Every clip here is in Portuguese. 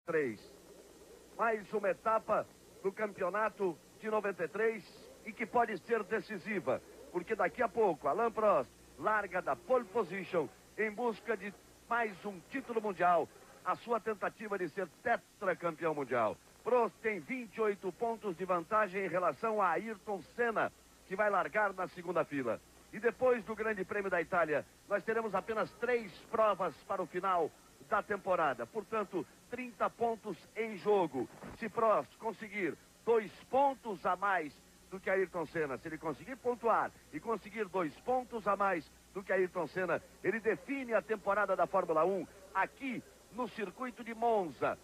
93. Mais uma etapa do campeonato de 93 e que pode ser decisiva, porque daqui a pouco Alain Prost larga da pole position em busca de mais um título mundial, a sua tentativa de ser tetracampeão mundial. Prost tem 28 pontos de vantagem em relação a Ayrton Senna, que vai largar na segunda fila. E depois do Grande Prêmio da Itália, nós teremos apenas 3 provas para o final da temporada. Portanto, 30 pontos em jogo. Se Prost conseguir 2 pontos a mais do que Ayrton Senna, se ele conseguir pontuar e conseguir 2 pontos a mais do que Ayrton Senna, ele define a temporada da Fórmula 1 aqui no circuito de Monza.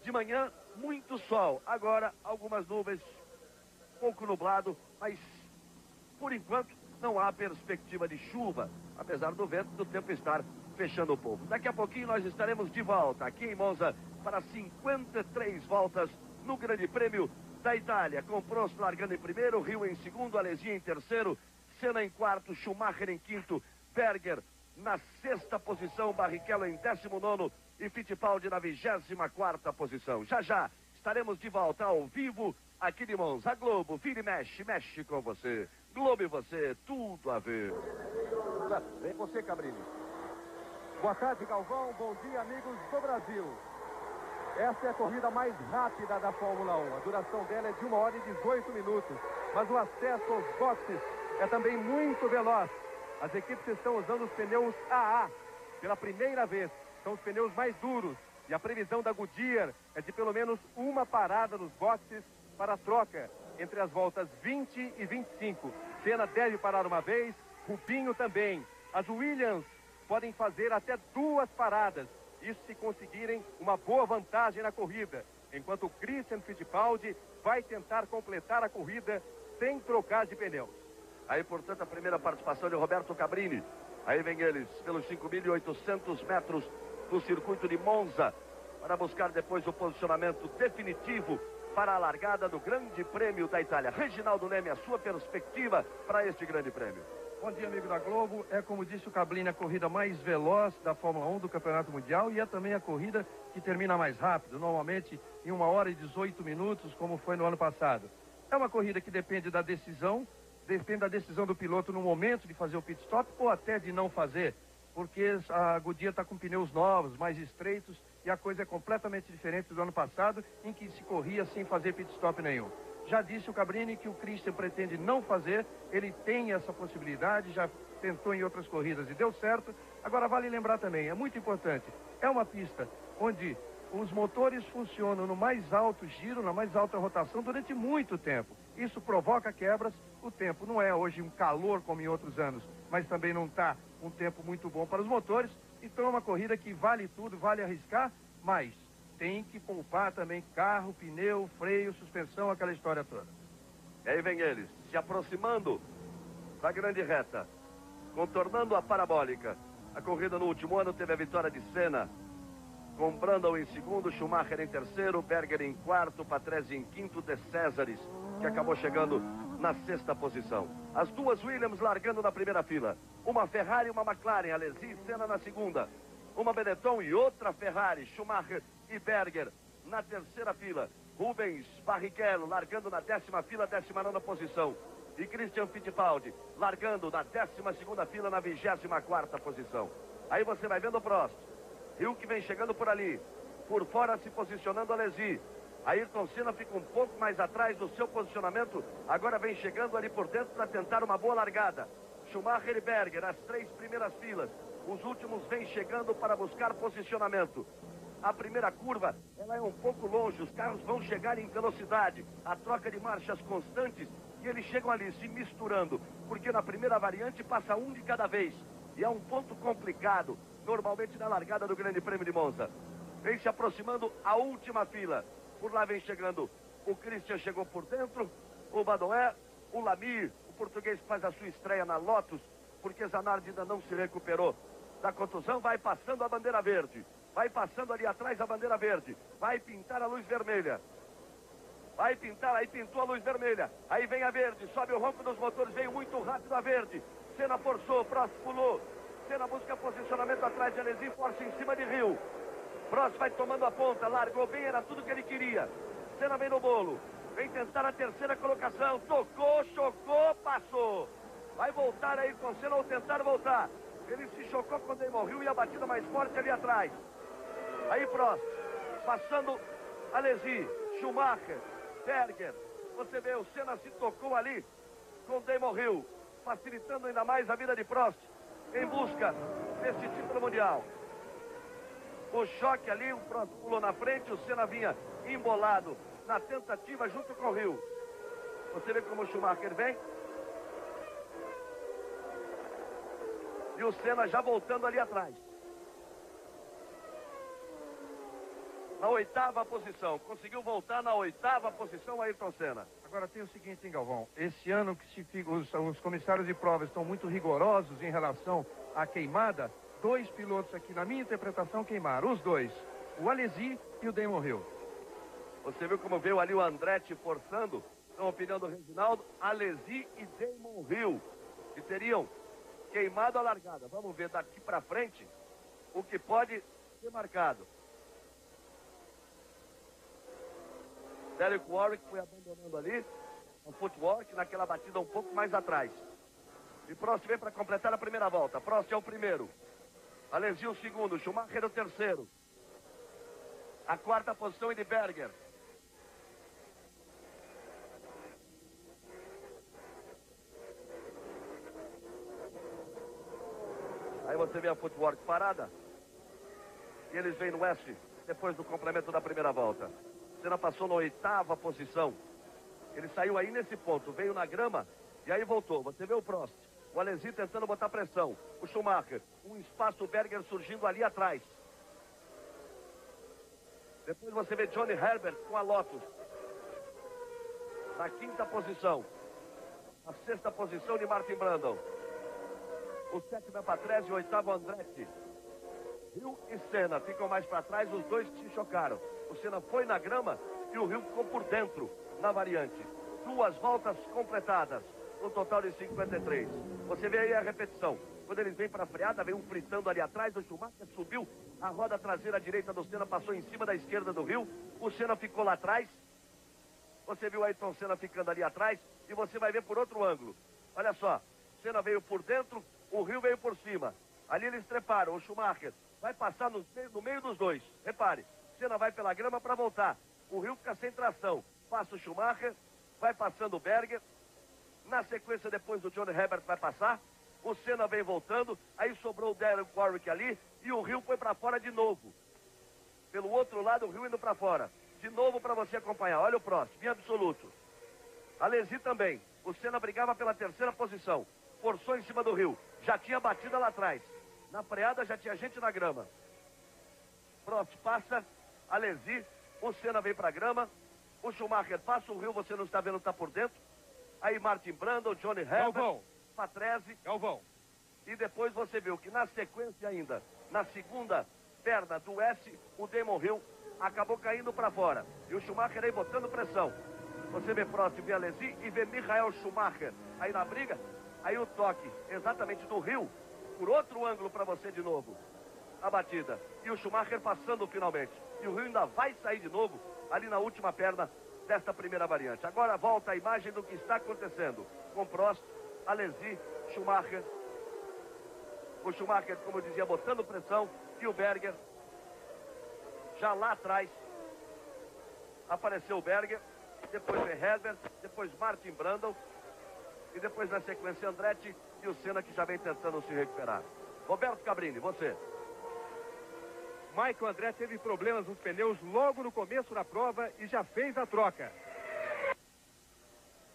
De manhã, muito sol. Agora, algumas nuvens, pouco nublado, mas por enquanto não há perspectiva de chuva, apesar do vento do tempo estar fechando o pouco. Daqui a pouquinho nós estaremos de volta aqui em Monza para 53 voltas no Grande Prêmio da Itália, com Prost largando em primeiro, Hill em segundo, Alesi em terceiro, Senna em quarto, Schumacher em quinto, Berger na sexta posição, Barrichello em 19º e Fittipaldi na 24ª posição. Já já estaremos de volta ao vivo aqui de Monza. A Globo, vira e mexe, mexe com você. Globo e você, tudo a ver. Vem você, Cabrini. Boa tarde, Galvão. Bom dia, amigos do Brasil. Essa é a corrida mais rápida da Fórmula 1. A duração dela é de 1 hora e 18 minutos. Mas o acesso aos boxes é também muito veloz. As equipes estão usando os pneus AA pela primeira vez. São os pneus mais duros. E a previsão da Goodyear é de pelo menos uma parada nos boxes para a troca entre as voltas 20 e 25. Senna deve parar uma vez, Rubinho também. As Williams podem fazer até 2 paradas. Isso se conseguirem uma boa vantagem na corrida. Enquanto o Christian Fittipaldi vai tentar completar a corrida sem trocar de pneus. Aí, portanto, a primeira participação de Roberto Cabrini. Aí vem eles pelos 5.800 metros do circuito de Monza para buscar depois o posicionamento definitivo para a largada do Grande Prêmio da Itália. Reginaldo Leme, a sua perspectiva para este Grande Prêmio. Bom dia, amigo da Globo. É, como disse o Cabrini, a corrida mais veloz da Fórmula 1 do Campeonato Mundial e é também a corrida que termina mais rápido, normalmente em 1 hora e 18 minutos, como foi no ano passado. É uma corrida que depende da decisão do piloto no momento de fazer o pit stop ou até de não fazer, porque a Goodyear está com pneus novos, mais estreitos, e a coisa é completamente diferente do ano passado, em que se corria sem fazer pit stop nenhum. Já disse o Cabrini que o Christian pretende não fazer, ele tem essa possibilidade, já tentou em outras corridas e deu certo. Agora vale lembrar também, é muito importante, é uma pista onde os motores funcionam no mais alto giro, na mais alta rotação durante muito tempo. Isso provoca quebras, o tempo não é hoje um calor como em outros anos, mas também não está um tempo muito bom para os motores, então é uma corrida que vale tudo, vale arriscar, mas tem que poupar também carro, pneu, freio, suspensão, aquela história toda. E aí vem eles, se aproximando da grande reta, contornando a parabólica. A corrida no último ano teve a vitória de Senna, com Brundle em segundo, Schumacher em terceiro, Berger em quarto, Patrese em quinto, De Cesaris, que acabou chegando na sexta posição. As duas Williams largando na primeira fila. Uma Ferrari e uma McLaren, Alesi e Senna na segunda. Uma Benetton e outra Ferrari, Schumacher e Berger na terceira fila. Rubens Barrichello largando na 10ª fila, 19ª posição. E Christian Fittipaldi largando na 12ª fila, na 24ª posição. Aí você vai vendo o Prost. Hill que vem chegando por ali. Por fora se posicionando Alesi. Ayrton Senna fica um pouco mais atrás do seu posicionamento. Agora vem chegando ali por dentro para tentar uma boa largada. Schumacher e Berger, as 3 primeiras filas. Os últimos vêm chegando para buscar posicionamento. A primeira curva, ela é um pouco longe. Os carros vão chegar em velocidade. A troca de marchas constantes. E eles chegam ali se misturando. Porque na primeira variante passa um de cada vez. E é um ponto complicado. Normalmente na largada do Grande Prêmio de Monza. Vem se aproximando a última fila. Por lá vem chegando o Christian, chegou por dentro, o Badoer, o Lamy, o português que faz a sua estreia na Lotus, porque Zanardi ainda não se recuperou da contusão. Vai passando a bandeira verde, vai passando ali atrás a bandeira verde, vai pintar a luz vermelha. Vai pintar, aí pintou a luz vermelha, aí vem a verde, sobe o ronco dos motores, veio muito rápido a verde. Senna forçou, Prost pulou. Senna busca posicionamento atrás de Alesi, força em cima de Hill. Prost vai tomando a ponta, largou bem, era tudo que ele queria. Senna vem no bolo, vem tentar a terceira colocação, tocou, chocou, passou. Vai voltar aí com Senna ou tentar voltar. Ele se chocou quando ele morreu e a batida mais forte ali atrás. Aí Prost, passando Alesi, Schumacher, Berger. Você vê, o Senna se tocou ali com Damon Hill, facilitando ainda mais a vida de Prost em busca desse título mundial. O choque ali, o Prost pulou na frente, o Senna vinha embolado na tentativa junto com o Hill. Você vê como o Schumacher vem. E o Senna já voltando ali atrás. Na 8ª posição. Conseguiu voltar na 8ª posição Ayrton Senna. Agora tem o seguinte, hein, Galvão? Esse ano que os comissários de prova estão muito rigorosos em relação à queimada. 2 pilotos aqui, na minha interpretação, queimaram. Os dois. O Alesi e o Damon Hill. Você viu como veio ali o Andretti forçando? Na opinião do Reginaldo, Alesi e Damon Hill, que teriam queimado a largada. Vamos ver daqui para frente o que pode ser marcado. Derek Warwick foi abandonando ali o footwork naquela batida um pouco mais atrás. E Prost vem para completar a primeira volta. Prost é o primeiro. Alesi o segundo. Schumacher o terceiro. A 4ª posição é de Berger. Aí você vê a footwork parada. E eles vêm no S depois do complemento da primeira volta. Senna passou na 8ª posição. Ele saiu aí nesse ponto, veio na grama e aí voltou. Você vê o Prost, o Alesi tentando botar pressão. O Schumacher, um espaço Berger surgindo ali atrás. Depois você vê Johnny Herbert com a Lotus. Na 5ª posição. A 6ª posição de Martin Brundle. O 7º é Patrese e o 8º Andretti. Hill e Senna ficam mais para trás, os dois que se chocaram. O Senna foi na grama e o Hill ficou por dentro na variante. 2 voltas completadas, no total de 53. Você vê aí a repetição. Quando eles vêm para a freada, vem um fritando ali atrás, o Schumacher subiu, a roda traseira direita do Senna passou em cima da esquerda do Hill, o Senna ficou lá atrás. Você viu Ayrton Senna ficando ali atrás e você vai ver por outro ângulo. Olha só, Senna veio por dentro, o Hill veio por cima. Ali eles treparam, o Schumacher vai passar no meio dos dois. Repare, Senna vai pela grama para voltar. O Hill fica sem tração. Passa o Schumacher, vai passando o Berger. Na sequência, depois o Johnny Herbert vai passar. O Senna vem voltando. Aí sobrou o Derek Warwick ali. E o Hill foi para fora de novo. Pelo outro lado, o Hill indo para fora. De novo para você acompanhar. Olha o próximo, em absoluto. Alesi também. O Senna brigava pela 3ª posição. Forçou em cima do Hill. Já tinha batida lá atrás. Na freada já tinha gente na grama. Prost passa, Alesi, o Senna vem para a grama, o Schumacher passa, o Hill você não está vendo, está por dentro. Aí Martin Brundle, Johnny Herbert, Patrese. Galvão. E depois você viu que na sequência ainda, na segunda perna do S, o Damon Hill acabou caindo para fora. E o Schumacher aí botando pressão. Você vê Prost, vê Alesi e vê Michael Schumacher aí na briga. Aí o toque exatamente do Hill, por outro ângulo para você de novo. A batida. E o Schumacher passando finalmente. E o Hill ainda vai sair de novo ali na última perna desta primeira variante. Agora volta a imagem do que está acontecendo com Prost, Alesi, Schumacher. O Schumacher, como eu dizia, botando pressão. E o Berger já lá atrás. Apareceu o Berger. Depois vem Herbert. Depois Martin Brundle. E depois na sequência Andretti e o Senna, que já vem tentando se recuperar. Roberto Cabrini, você. Michael Andretti teve problemas nos pneus logo no começo da prova e já fez a troca.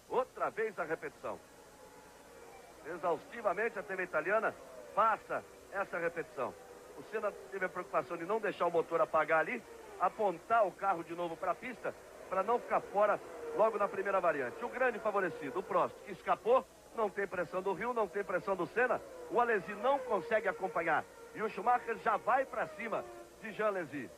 Outra vez a repetição. Exaustivamente a TV italiana passa essa repetição. O Senna teve a preocupação de não deixar o motor apagar ali, apontar o carro de novo para a pista, para não ficar fora logo na primeira variante. O grande favorecido, o Prost, que escapou, não tem pressão do Hill, não tem pressão do Senna. O Alesi não consegue acompanhar. E o Schumacher já vai para cima de Jean Alesi.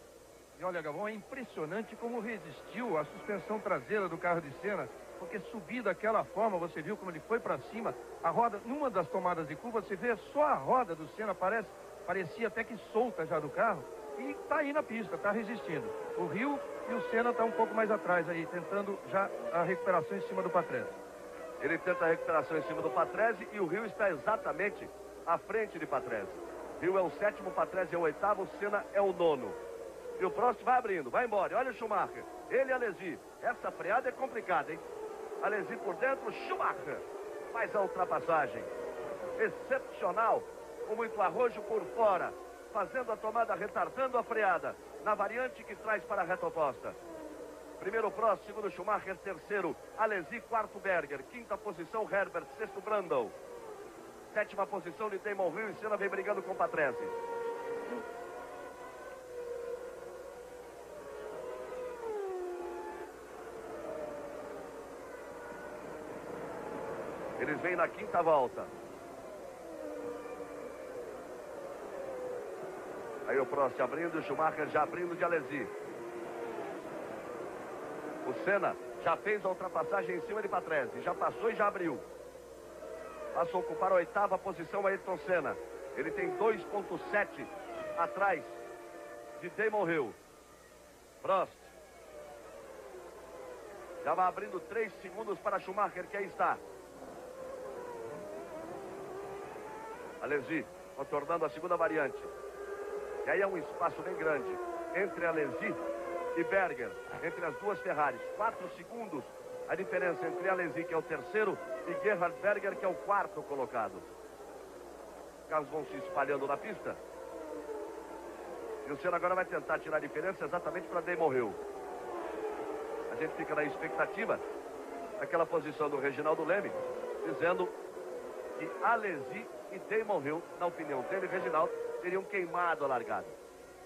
E olha, Galvão, é impressionante como resistiu a suspensão traseira do carro de Senna, porque subido daquela forma, você viu como ele foi para cima, a roda, numa das tomadas de curva, você vê só a roda do Senna, parecia até que solta já do carro, e está aí na pista, está resistindo. O Rio e o Senna estão um pouco mais atrás aí, tentando já a recuperação em cima do Patrese. Ele tenta a recuperação em cima do Patrese e o Rio está exatamente à frente de Patrese. Rio é o sétimo, Patrese é o oitavo, Senna é o nono. E o próximo vai abrindo, vai embora. Olha o Schumacher, ele e Alesi. Essa freada é complicada, hein? Alesi por dentro, Schumacher faz a ultrapassagem. Excepcional, com muito arrojo por fora, fazendo a tomada, retardando a freada, na variante que traz para a reta oposta. Primeiro Prost, segundo Schumacher, terceiro Alesi, quarto Berger, quinta posição Herbert, sexto Brundle. Sétima posição de Damon Hill e Senna vem brigando com Patrese. Eles vêm na quinta volta. Aí o Prost abrindo, o Schumacher já abrindo de Alesi. O Senna já fez a ultrapassagem em cima de Patrese, já passou e já abriu. Passa a ocupar a oitava posição Ayrton Senna. Ele tem 2,7 atrás de Damon Hill. Prost já vai abrindo 3 segundos para Schumacher, que aí está. Alesi contornando a segunda variante. E aí é um espaço bem grande entre Alesi e Berger, entre as duas Ferraris. 4 segundos a diferença entre Alesi, que é o terceiro, e Gerhard Berger, que é o quarto colocado. Os carros vão se espalhando na pista. E o Senna agora vai tentar tirar a diferença exatamente para Damon Hill. A gente fica na expectativa daquela posição do Reginaldo Leme, dizendo que Alesi e Damon Hill, na opinião dele, Reginaldo, teriam queimado a largada.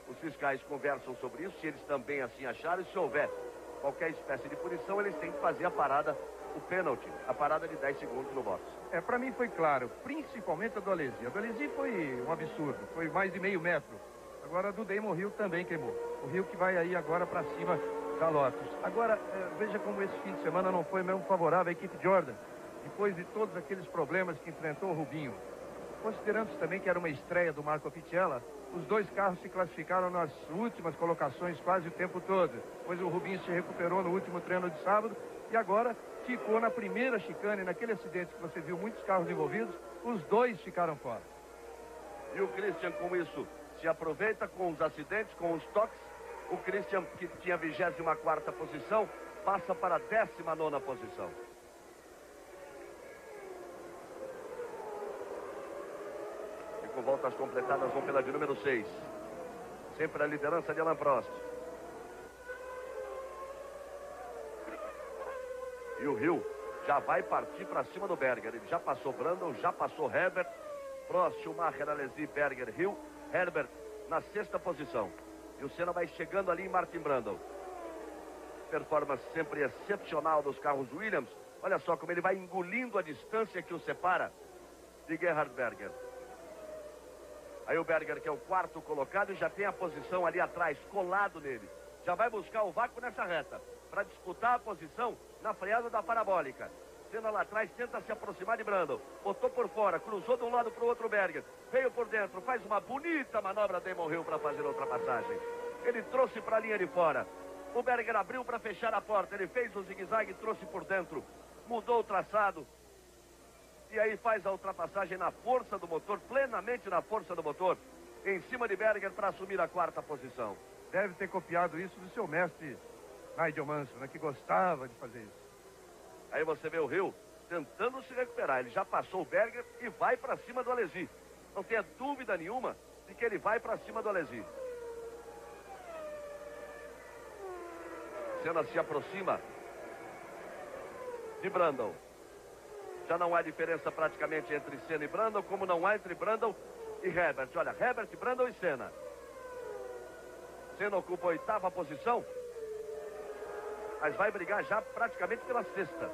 Os fiscais conversam sobre isso, se eles também assim acharam, e se houver qualquer espécie de punição, eles têm que fazer a parada, o pênalti, a parada de 10 segundos no box. Para mim foi claro, principalmente a do Alesi. A do Alesi foi um absurdo, foi mais de meio metro. Agora a do Damon Hill também queimou. O Hill que vai aí agora para cima da Lotus. Agora, veja como esse fim de semana não foi mesmo favorável à equipe Jordan, depois de todos aqueles problemas que enfrentou o Rubinho. Considerando também que era uma estreia do Marco Pichella, os dois carros se classificaram nas últimas colocações quase o tempo todo. Depois o Rubinho se recuperou no último treino de sábado e agora ficou na primeira chicane, naquele acidente que você viu muitos carros envolvidos, os dois ficaram fora. E o Christian com isso se aproveita com os acidentes, com os toques. O Christian, que tinha a 24ª posição, passa para a 19ª posição. Com voltas completadas, vão pela de número 6. Sempre a liderança de Alain Prost. E o Hill já vai partir para cima do Berger. Ele já passou Brundle, já passou Herbert. Prost, Schumacher, Alesi, Berger, Hill. Herbert na 6ª posição. E o Senna vai chegando ali em Martin Brundle. Performance sempre excepcional dos carros Williams. Olha só como ele vai engolindo a distância que o separa de Gerhard Berger. Aí o Berger, que é o quarto colocado, e já tem a posição ali atrás, colado nele. Já vai buscar o vácuo nessa reta, para disputar a posição na freada da parabólica. Senna lá atrás tenta se aproximar de Brundle. Botou por fora, cruzou de um lado para o outro Berger. Veio por dentro, faz uma bonita manobra Damon Hill para fazer a ultrapassagem. Ele trouxe para a linha de fora. O Berger abriu para fechar a porta. Ele fez o zigue-zague e trouxe por dentro. Mudou o traçado. E aí faz a ultrapassagem na força do motor, plenamente na força do motor, em cima de Berger para assumir a 4ª posição. Deve ter copiado isso do seu mestre Nigel Mansell, né, que gostava de fazer isso. Aí você vê o Hill tentando se recuperar. Ele já passou o Berger e vai para cima do Alesi. Não tenha dúvida nenhuma de que ele vai para cima do Alesi. Senna se aproxima de Brundle. Já não há diferença praticamente entre Senna e Brundle, como não há entre Brundle e Herbert. Olha, Herbert, Brundle e Senna. Senna ocupa a 8ª posição, mas vai brigar já praticamente pela 6ª.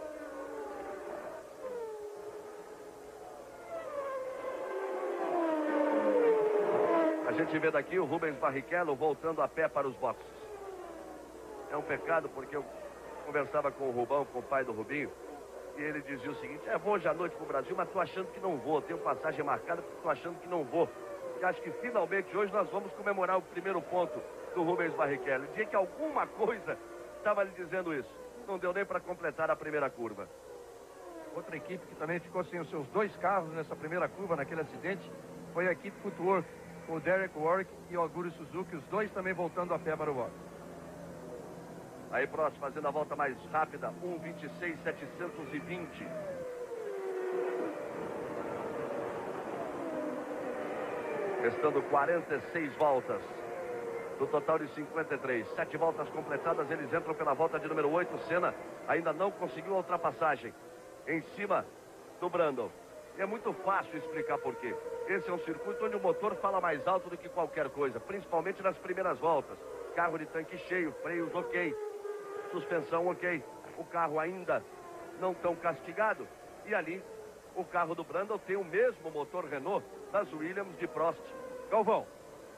A gente vê daqui o Rubens Barrichello voltando a pé para os boxes. É um pecado, porque eu conversava com o Rubão, com o pai do Rubinho, e ele dizia o seguinte: vou hoje à noite para o Brasil, mas tô achando que não vou. Tenho passagem marcada porque tô achando que não vou. que acho que finalmente hoje nós vamos comemorar o primeiro ponto do Rubens Barrichello. Dia que alguma coisa estava lhe dizendo isso. Não deu nem para completar a primeira curva. Outra equipe que também ficou sem os seus 2 carros nessa primeira curva, naquele acidente, foi a equipe Footwork, o Derek Warwick e o Aguri Suzuki, os 2 também voltando a pé para o box. Aí Prost fazendo a volta mais rápida, 1:26.720. Restando 46 voltas do total de 53. 7 voltas completadas, eles entram pela volta de número 8. Senna ainda não conseguiu a ultrapassagem em cima do Brundle. E é muito fácil explicar por quê. Esse é um circuito onde o motor fala mais alto do que qualquer coisa, principalmente nas primeiras voltas. Carro de tanque cheio, freios ok, suspensão ok. O carro ainda não tão castigado. E ali, o carro do Brundle tem o mesmo motor Renault das Williams de Prost, Galvão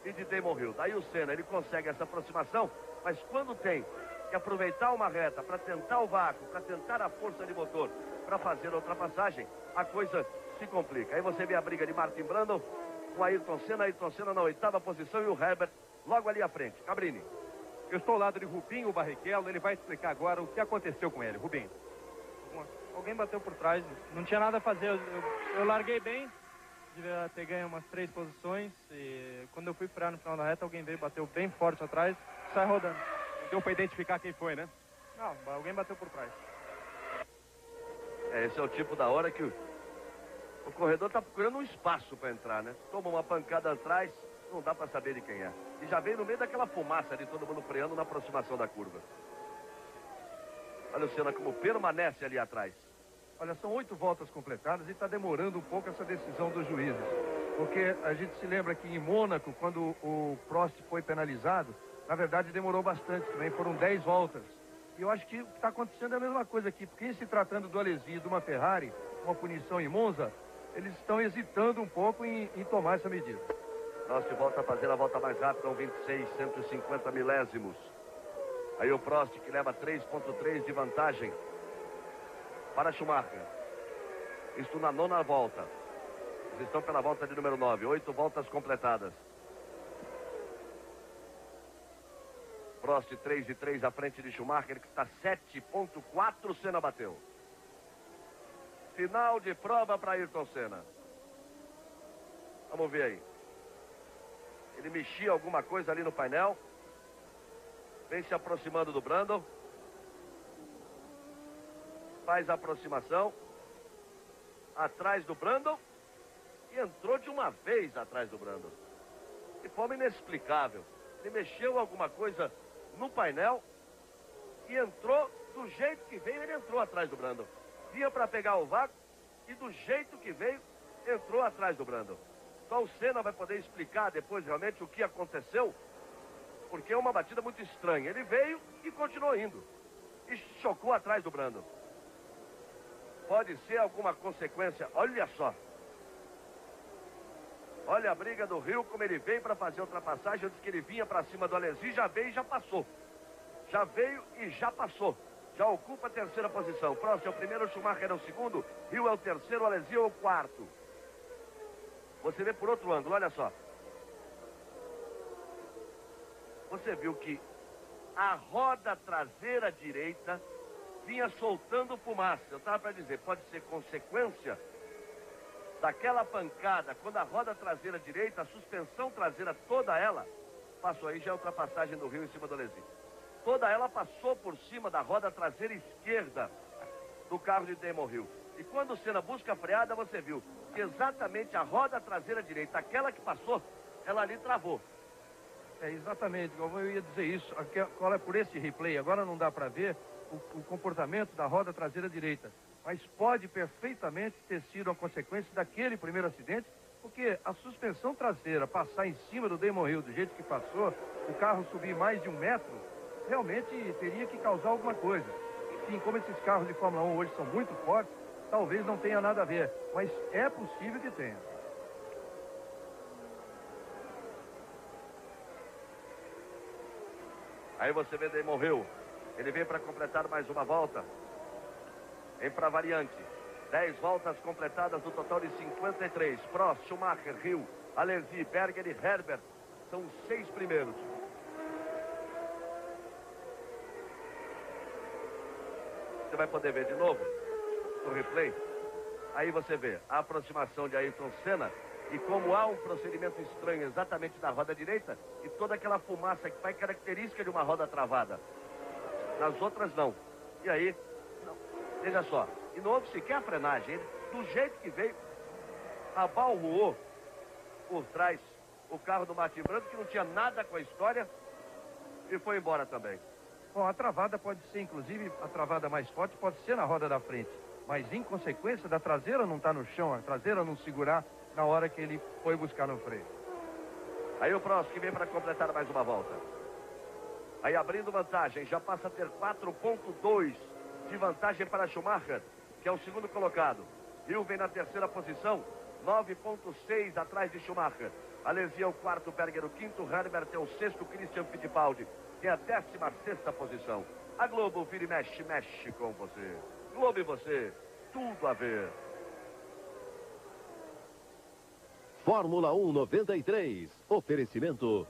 e de Damon Hill. Daí o Senna, ele consegue essa aproximação, mas quando tem que aproveitar uma reta para tentar o vácuo, para tentar a força de motor, para fazer a ultrapassagem, a coisa se complica. Aí você vê a briga de Martin Brundle com Ayrton Senna na 8ª posição e o Herbert logo ali à frente. Cabrini. Eu estou ao lado de Rubinho Barrichello, ele vai explicar agora o que aconteceu com ele. Rubinho. Alguém bateu por trás, não tinha nada a fazer, eu larguei bem, devia ter ganho umas 3 posições e quando eu fui frear no final da reta, alguém veio, bateu bem forte atrás, sai rodando. Deu para identificar quem foi, né? Não, alguém bateu por trás. Esse é o tipo da hora que o corredor está procurando um espaço para entrar, né? Toma uma pancada atrás, não dá para saber de quem é. E já veio no meio daquela fumaça de todo mundo freando na aproximação da curva. Olha o Senna como permanece ali atrás. Olha, são 8 voltas completadas e está demorando um pouco essa decisão dos juízes. Porque a gente se lembra que em Mônaco, quando o Prost foi penalizado, na verdade demorou bastante também, foram 10 voltas. E eu acho que o que está acontecendo é a mesma coisa aqui, porque se tratando do Alesi e de uma Ferrari, uma punição em Monza, eles estão hesitando um pouco em tomar essa medida. Prost volta a fazer a volta mais rápida, 1:26.150 milésimos. Aí o Prost que leva 3,3 de vantagem para Schumacher. Isto na 9ª volta. Eles estão pela volta de número 9. 8 voltas completadas. Prost 3,3 à frente de Schumacher, que está 7,4. Senna bateu. Final de prova para Ayrton Senna. Vamos ver aí. Ele mexia alguma coisa ali no painel. Vem se aproximando do Brundle. Faz a aproximação. Atrás do Brundle. E entrou de uma vez atrás do Brundle. De forma inexplicável. Ele mexeu alguma coisa no painel. E entrou do jeito que veio, ele entrou atrás do Brundle. Vinha para pegar o vácuo. E do jeito que veio, entrou atrás do Brundle. Só o Senna vai poder explicar depois realmente o que aconteceu. Porque é uma batida muito estranha. Ele veio e continuou indo. E chocou atrás do Brundle. Pode ser alguma consequência. Olha só. Olha a briga do Rio, como ele veio para fazer a ultrapassagem. Antes que ele vinha para cima do Alesi, já veio e já passou. Já veio e já passou. Já ocupa a 3ª posição. Prost é o primeiro, Schumacher é o 2º. Rio é o 3º, Alesi é o 4º. Você vê por outro ângulo, olha só. Você viu que a roda traseira direita vinha soltando fumaça. Eu estava para dizer, pode ser consequência daquela pancada, quando a roda traseira direita, a suspensão traseira, toda ela, passou aí já a ultrapassagem do Rio em cima do Alesi. Toda ela passou por cima da roda traseira esquerda do carro de Damon Hill. E quando o Senna busca a freada, você viu que exatamente a roda traseira direita, aquela que passou, ela ali travou. É, exatamente, eu ia dizer isso. Agora, por esse replay, agora não dá para ver o comportamento da roda traseira direita. Mas pode perfeitamente ter sido a consequência daquele primeiro acidente, porque a suspensão traseira passar em cima do Damon Hill do jeito que passou, o carro subir mais de 1 metro, realmente teria que causar alguma coisa. Enfim, como esses carros de Fórmula 1 hoje são muito fortes, talvez não tenha nada a ver, mas é possível que tenha. Aí você vê Damon Hill. Ele vem para completar mais uma volta. Vem para a variante. 10 voltas completadas no total de 53. Prost, Schumacher, Hill, Alesi, Berger e Herbert são os 6 primeiros. Você vai poder ver de novo no replay. Aí você vê a aproximação de Ayrton Senna e como há um procedimento estranho exatamente na roda direita e toda aquela fumaça que faz característica de uma roda travada. Nas outras não. E aí, não. Veja só, e não houve sequer a frenagem. Ele, do jeito que veio, abalroou por trás o carro do Martin Brundle, que não tinha nada com a história, e foi embora também. Bom, a travada pode ser, inclusive, a travada mais forte pode ser na roda da frente. Mas, em consequência, da traseira não está no chão, a traseira não segurar na hora que ele foi buscar no freio. Aí o Prost que vem para completar mais uma volta. Aí abrindo vantagem, já passa a ter 4,2 de vantagem para Schumacher, que é o segundo colocado. Hill vem na terceira posição, 9,6 atrás de Schumacher. Alesi é o quarto, Berger o quinto, Herbert é o sexto, Christian Fittipaldi tem a 16ª posição. A Globo vira e mexe, mexe com você. Globo e você, tudo a ver. Fórmula 1 93, oferecimento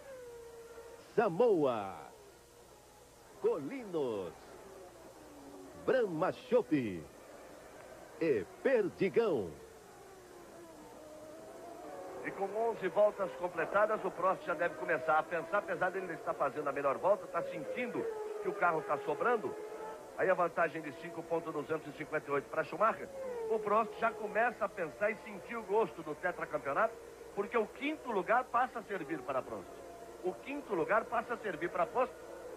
Samoa, Colinos, Brahma Chopp e Perdigão. E com 11 voltas completadas, o Prost já deve começar a pensar, apesar dele estar fazendo a melhor volta, está sentindo que o carro está sobrando. Aí a vantagem de 5,258 para Schumacher. O Prost já começa a pensar e sentir o gosto do tetracampeonato, porque o quinto lugar passa a servir para Prost. O quinto lugar passa a servir para Prost,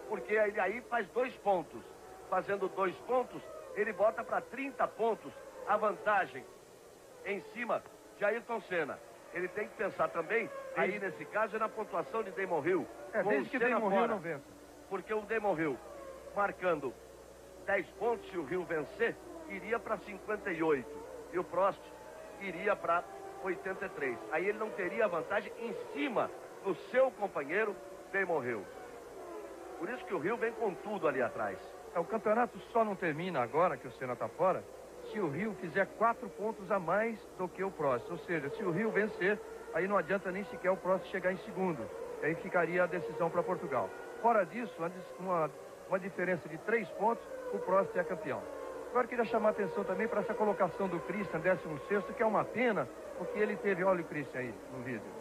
porque ele aí faz 2 pontos. Fazendo 2 pontos, ele bota para 30 pontos a vantagem em cima de Ayrton Senna. Ele tem que pensar também, aí nesse caso, na pontuação de Damon Hill. Desde que Damon Hill não vença. Porque o Damon Hill, marcando 10 pontos, se o Hill vencer, iria para 58. E o Prost iria para 83. Aí ele não teria vantagem em cima do seu companheiro, Damon Hill. Por isso que o Hill vem com tudo ali atrás. O campeonato só não termina agora, que o Senna está fora, se o Hill fizer 4 pontos a mais do que o Prost. Ou seja, se o Hill vencer, aí não adianta nem sequer o Prost chegar em segundo. Aí ficaria a decisão para Portugal. Fora disso, uma diferença de 3 pontos, o Prost é campeão. Agora eu queria chamar a atenção também para essa colocação do Christian, 16º, que é uma pena, porque ele teve, olha o Christian aí no vídeo.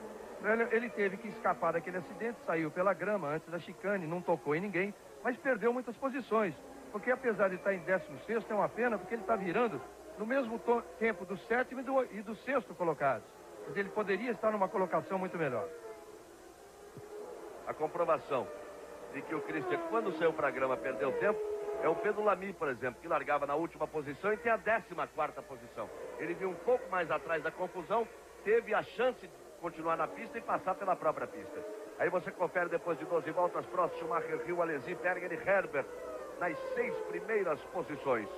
Ele teve que escapar daquele acidente, saiu pela grama antes da chicane, não tocou em ninguém, mas perdeu muitas posições. Porque apesar de estar em 16º, é uma pena, porque ele está virando no mesmo tempo do 7º e do 6º colocados. Mas ele poderia estar numa colocação muito melhor. A comprovação de que o Christian, quando saiu para a grama, perdeu tempo, é o Pedro Lamy, por exemplo, que largava na última posição e tem a 14ª posição. Ele viu um pouco mais atrás da confusão, teve a chance de continuar na pista e passar pela própria pista. Aí você confere depois de 12 voltas, Prost, Schumacher, Hill, Alesi, Berger e Herbert nas 6 primeiras posições.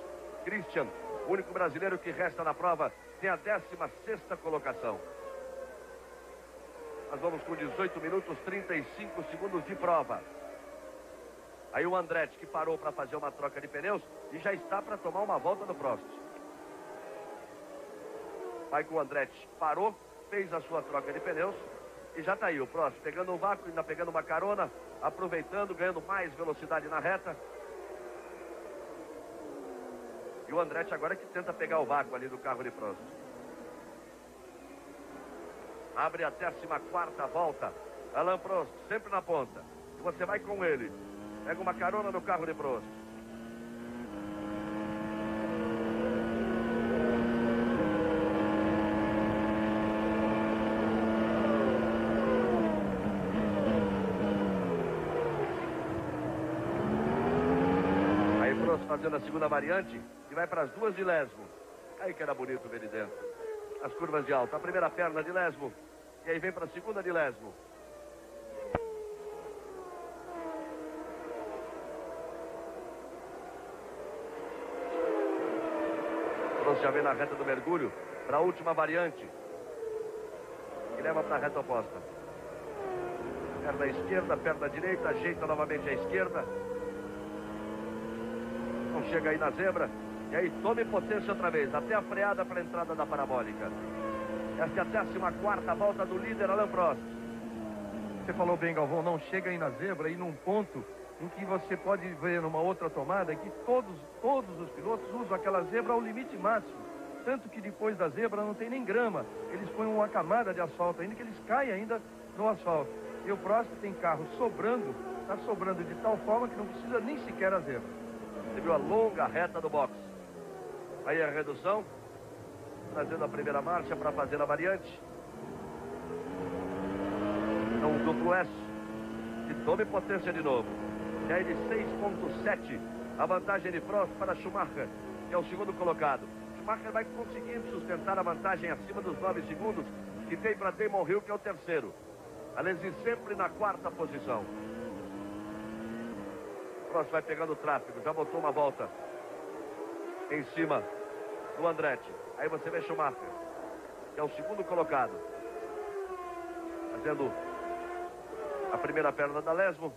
Christian, o único brasileiro que resta na prova, tem a 16ª colocação. Nós vamos com 18 minutos 35 segundos de prova. Aí o Andretti, que parou para fazer uma troca de pneus e já está para tomar uma volta no Prost. Vai que o Andretti parou, fez a sua troca de pneus e já está aí o Prost pegando um vácuo, ainda pegando uma carona, aproveitando, ganhando mais velocidade na reta. E o Andretti agora que tenta pegar o vácuo ali do carro de Prost. Abre a 14ª volta. Alain Prost, sempre na ponta. E você vai com ele. Pega uma carona no carro de Prost. Aí Prost fazendo a segunda variante e vai para as 2 de Lesmo. Aí que era bonito ver de dentro. As curvas de alta. A primeira perna de Lesmo. E aí vem para a segunda de Lesmo. Prost já vem na reta do mergulho para a última variante. Que leva para a reta oposta. Perna esquerda, perna direita. Ajeita novamente a esquerda. Não chega aí na zebra. E aí tome potência outra vez, até a freada para a entrada da parabólica. Esta é a 14ª volta do líder Alain Prost. Você falou bem, Galvão, não chega aí na zebra e num ponto em que você pode ver numa outra tomada que todos os pilotos usam aquela zebra ao limite máximo. Tanto que depois da zebra não tem nem grama. Eles põem uma camada de asfalto ainda, que eles caem ainda no asfalto. E o Prost tem carro sobrando, está sobrando de tal forma que não precisa nem sequer a zebra. Você viu a longa reta do box. Aí a redução, trazendo a primeira marcha para fazer a variante. Então, o duplo S, que tome potência de novo. E aí de 6.7, a vantagem de Prost para Schumacher, que é o segundo colocado. Schumacher vai conseguindo sustentar a vantagem acima dos 9 segundos que tem para Damon Hill, que é o terceiro. Alesi sempre na 4ª posição. Prost vai pegando o tráfego, já botou uma volta em cima do Andretti. Aí você vê Schumacher, que é o segundo colocado, fazendo a primeira perna da Lesmo,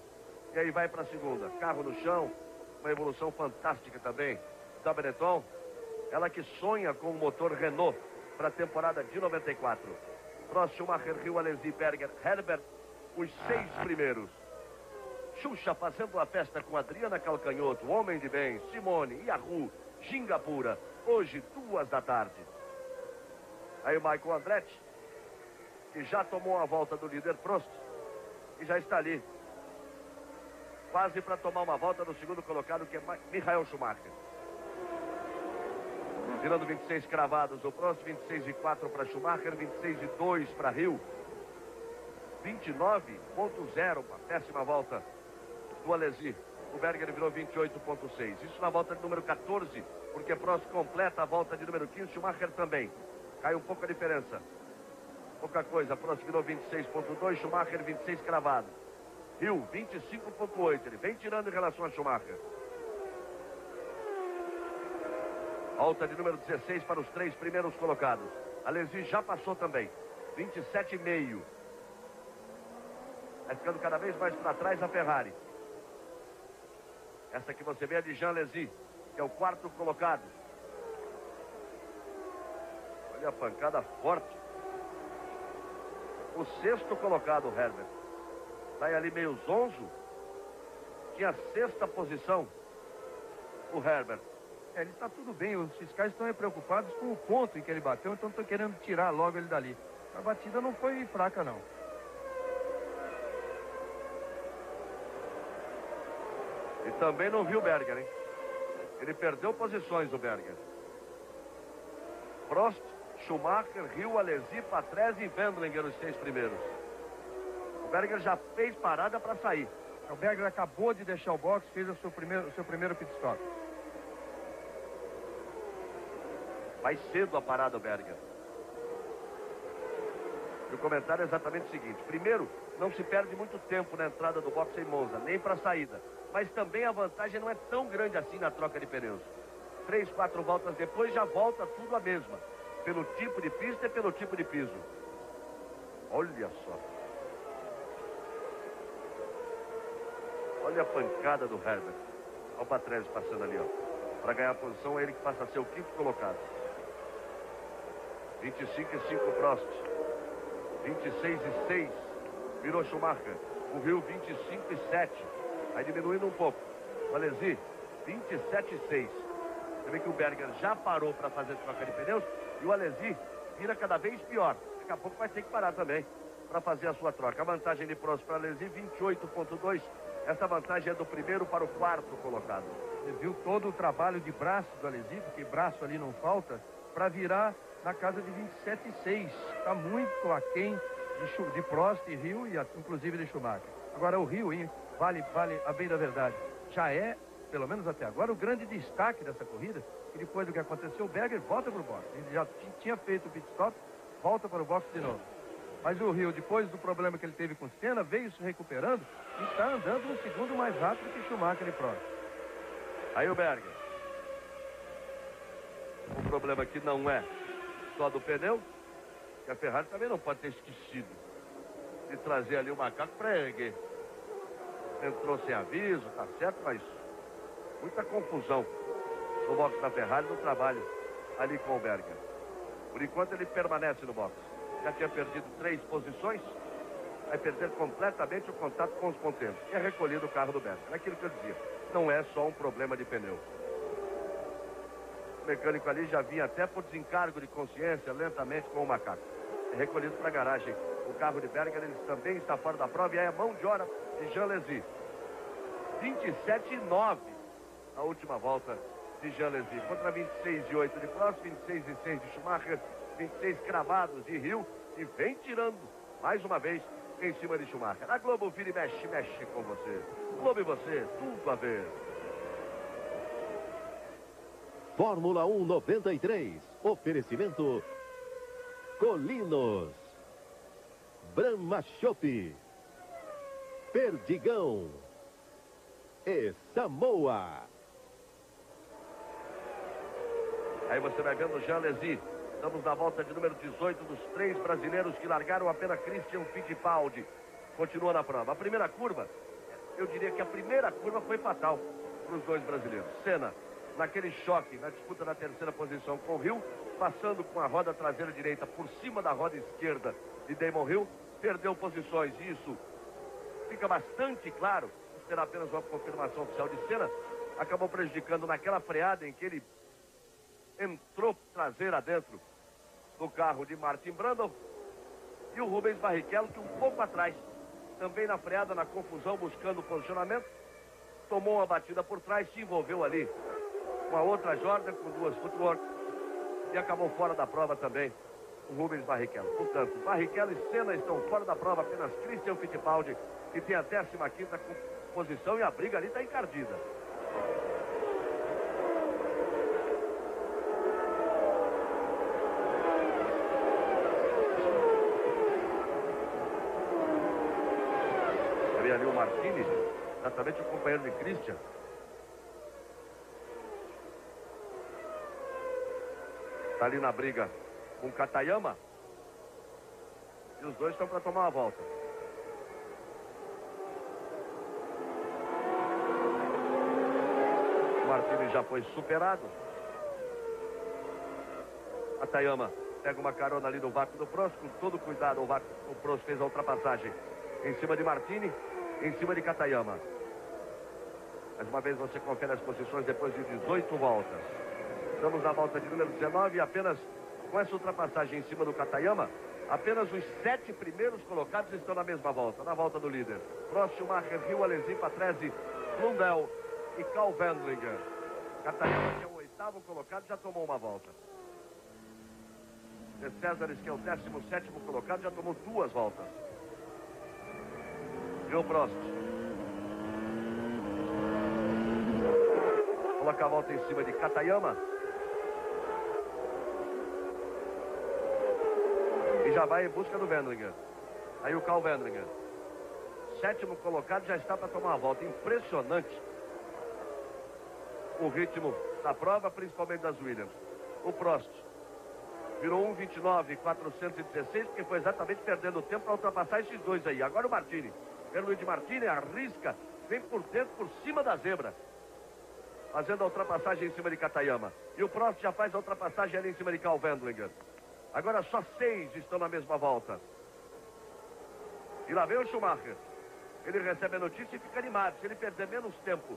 e aí vai para a segunda. Carro no chão, uma evolução fantástica também da Benetton, ela que sonha com o motor Renault para a temporada de 94. Prost, Schumacher, Hill, Alesi, Berger, Herbert, os 6 primeiros. Xuxa fazendo a festa com Adriana Calcanhoto, Homem de Bem, Simone, Yahoo, Xingapura, hoje 2 da tarde. Aí o Michael Andretti, que já tomou a volta do líder Prost, e já está ali, quase para tomar uma volta do segundo colocado, que é Michael Schumacher. Tirando 26 cravados o Prost, 26,4 para Schumacher, 26,2 para Hill, 29,0, uma péssima volta do Alesi. O Berger virou 28,6. Isso na volta de número 14, porque Prost completa a volta de número 15, Schumacher também. Cai um pouco a diferença. Pouca coisa, Prost virou 26,2, Schumacher 26 cravado. Hill 25,8, ele vem tirando em relação a Schumacher. Volta de número 16 para os 3 primeiros colocados. Alesi já passou também, 27,5. Vai ficando cada vez mais para trás a Ferrari. Essa que você vê é de Jean Alesi, que é o 4º colocado. Olha a pancada forte. O 6º colocado, o Herbert. Sai ali meio zonzo. Tinha a 6ª posição, o Herbert. Ele está tudo bem, os fiscais estão preocupados com o ponto em que ele bateu, então estão querendo tirar logo ele dali. A batida não foi fraca, não. E também não viu o Berger, hein? Ele perdeu posições, o Berger. Prost, Schumacher, Hill, Alesi, Patrese e Wendlinger, os 6 primeiros. O Berger já fez parada para sair. O Berger acabou de deixar o box, fez o seu primeiro pit stop. Vai cedo a parada, o Berger. E o comentário é exatamente o seguinte. Primeiro, não se perde muito tempo na entrada do box em Monza, nem para a saída. Mas também a vantagem não é tão grande assim na troca de pneus. 3, 4 voltas depois já volta tudo a mesma. Pelo tipo de pista e pelo tipo de piso. Olha só. Olha a pancada do Herbert. Olha o Patrese passando ali, ó. Para ganhar a posição, é ele que passa a ser o 5º colocado. 25,5 Prost. 26,6 virou Schumacher. O Hill 25,7. Aí diminuindo um pouco. O Alesi 27,6. Você vê que o Berger já parou para fazer troca de pneus e o Alesi vira cada vez pior. Daqui a pouco vai ter que parar também para fazer a sua troca. A vantagem de Prost para Alesi 28,2. Essa vantagem é do 1º para o 4º colocado. Você viu todo o trabalho de braço do Alesi, porque braço ali não falta, para virar na casa de 27,6. Está muito aquém de Prost e Hill e inclusive de Schumacher. Agora o Hill, hein, vale a bem da verdade, já é, pelo menos até agora, o grande destaque dessa corrida. E depois do que aconteceu, o Berger volta para o box. Ele já tinha feito o pit stop, volta para o box de novo. Mas o Hill, depois do problema que ele teve com o Senna, veio se recuperando e está andando um segundo mais rápido que Schumacher e Prost. Aí o Berger. O problema aqui não é só do pneu, que a Ferrari também não pode ter esquecido de trazer ali o macaco para erguer. Entrou sem aviso, tá certo, mas muita confusão no box da Ferrari, no trabalho ali com o Berger. Por enquanto ele permanece no box. Já tinha perdido 3 posições, vai perder completamente o contato com os ponteiros. E é recolhido o carro do Berger. É aquilo que eu dizia, não é só um problema de pneu. O mecânico ali já vinha até por desencargo de consciência, lentamente com o macaco. É recolhido para a garagem. O carro de Berger, ele também está fora da prova e é a mão de hora de Jean Lézy. 27,9 na última volta de Jean Lézy. Contra 26,8 de Prost, 26,6 de Schumacher, 26 cravados de Hill e vem tirando mais uma vez em cima de Schumacher. A Globo vira e mexe, mexe com você. Globo e você, tudo a ver. Fórmula 1 93. Oferecimento Colinos, Brahma Chopp, Perdigão e Samoa. Aí você vai vendo Jean Lézy. Estamos na volta de número 18 dos 3 brasileiros que largaram apenas Christian Fittipaldi. Continua na prova. A primeira curva, eu diria que a primeira curva foi fatal para os 2 brasileiros. Senna, naquele choque, na disputa da terceira posição com o Hill, passando com a roda traseira direita por cima da roda esquerda de Damon Hill, perdeu posições. E isso fica bastante claro, será apenas uma confirmação oficial de Senna, acabou prejudicando naquela freada em que ele entrou traseira dentro do carro de Martin Brundle, e o Rubens Barrichello, que um pouco atrás, também na freada, na confusão, buscando o posicionamento, tomou uma batida por trás, se envolveu ali com a outra Jordan, com 2 footwork, e acabou fora da prova também o Rubens Barrichello. Portanto, Barrichello e Senna estão fora da prova, apenas Christian Fittipaldi, que tem a 15ª posição, e a briga ali está encardida. Ali o Martini, exatamente o companheiro de Christian. Está ali na briga com Katayama. E os 2 estão para tomar uma volta. O Martini já foi superado. Katayama pega uma carona ali no vácuo do Prost. Com todo cuidado, o Prost fez a ultrapassagem em cima de Martini, em cima de Katayama. Mais uma vez você confere as posições depois de 18 voltas. Estamos na volta de número 19 e apenas com essa ultrapassagem em cima do Katayama, apenas os 7 primeiros colocados estão na mesma volta, na volta do líder. Prost, Schumacher, Hill, Alesi, Patrese, Blundell e Carl Wendlinger. Katayama, que é o 8º colocado, já tomou uma volta. De Césares, que é o 17º colocado, já tomou 2 voltas. E o Prost coloca a volta em cima de Katayama e já vai em busca do Wendlinger. Aí o Carl Wendlinger, 7º colocado, já está para tomar a volta. Impressionante o ritmo da prova, principalmente das Williams. O Prost virou 1:29.416, porque foi exatamente perdendo tempo para ultrapassar esses 2 aí. Agora o Martini, Luigi Martini, arrisca, vem por dentro, por cima da zebra, fazendo a ultrapassagem em cima de Katayama. E o Prost já faz a ultrapassagem ali em cima de Carl Wendlinger. Agora só 6 estão na mesma volta. E lá vem o Schumacher. Ele recebe a notícia e fica animado. Se ele perder menos tempo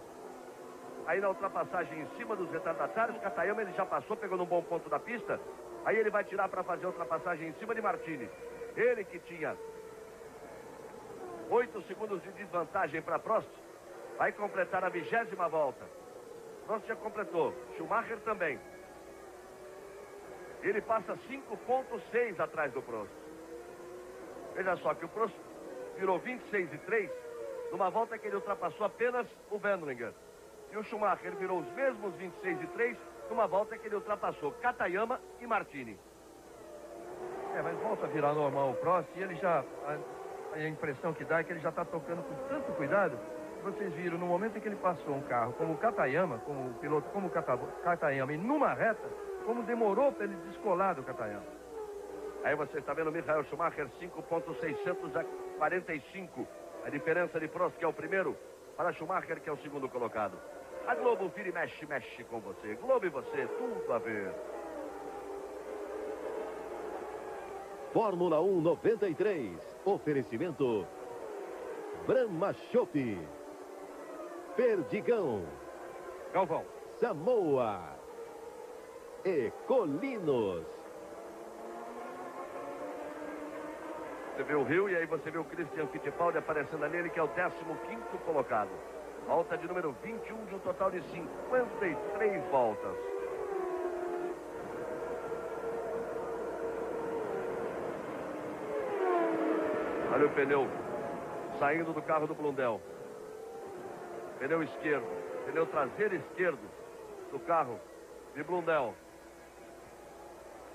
aí na ultrapassagem em cima dos retardatários, Katayama ele já passou, pegou num bom ponto da pista. Aí ele vai tirar para fazer a ultrapassagem em cima de Martini. Ele que tinha 8 segundos de desvantagem para Prost, vai completar a 20ª volta. Prost já completou, Schumacher também. Ele passa 5,6 atrás do Prost. Veja só que o Prost virou 26,3 numa volta que ele ultrapassou apenas o Wendlinger. E o Schumacher virou os mesmos 26,3 numa volta que ele ultrapassou Katayama e Martini. Mas volta a virar normal o Prost e ele já... A impressão que dá é que ele já está tocando com tanto cuidado. Vocês viram, no momento em que ele passou um carro como o Katayama, como o piloto, como o Katayama, e numa reta, como demorou para ele descolar do Katayama. Aí você está vendo o Michael Schumacher, 5,645. A diferença de Prost, que é o primeiro, para Schumacher, que é o 2º colocado. A Globo vira e mexe, mexe com você. Globo e você, tudo a ver. Fórmula 1 93. Oferecimento Brahma Chopp, Perdigão, Galvão. Samoa e Colinos. Você vê o Rio e aí você vê o Christian Fittipaldi aparecendo ali, ele que é o 15º colocado. Volta de número 21 de um total de 53 voltas. Olha o pneu saindo do carro do Blundell. Pneu esquerdo, pneu traseiro esquerdo do carro de Blundell.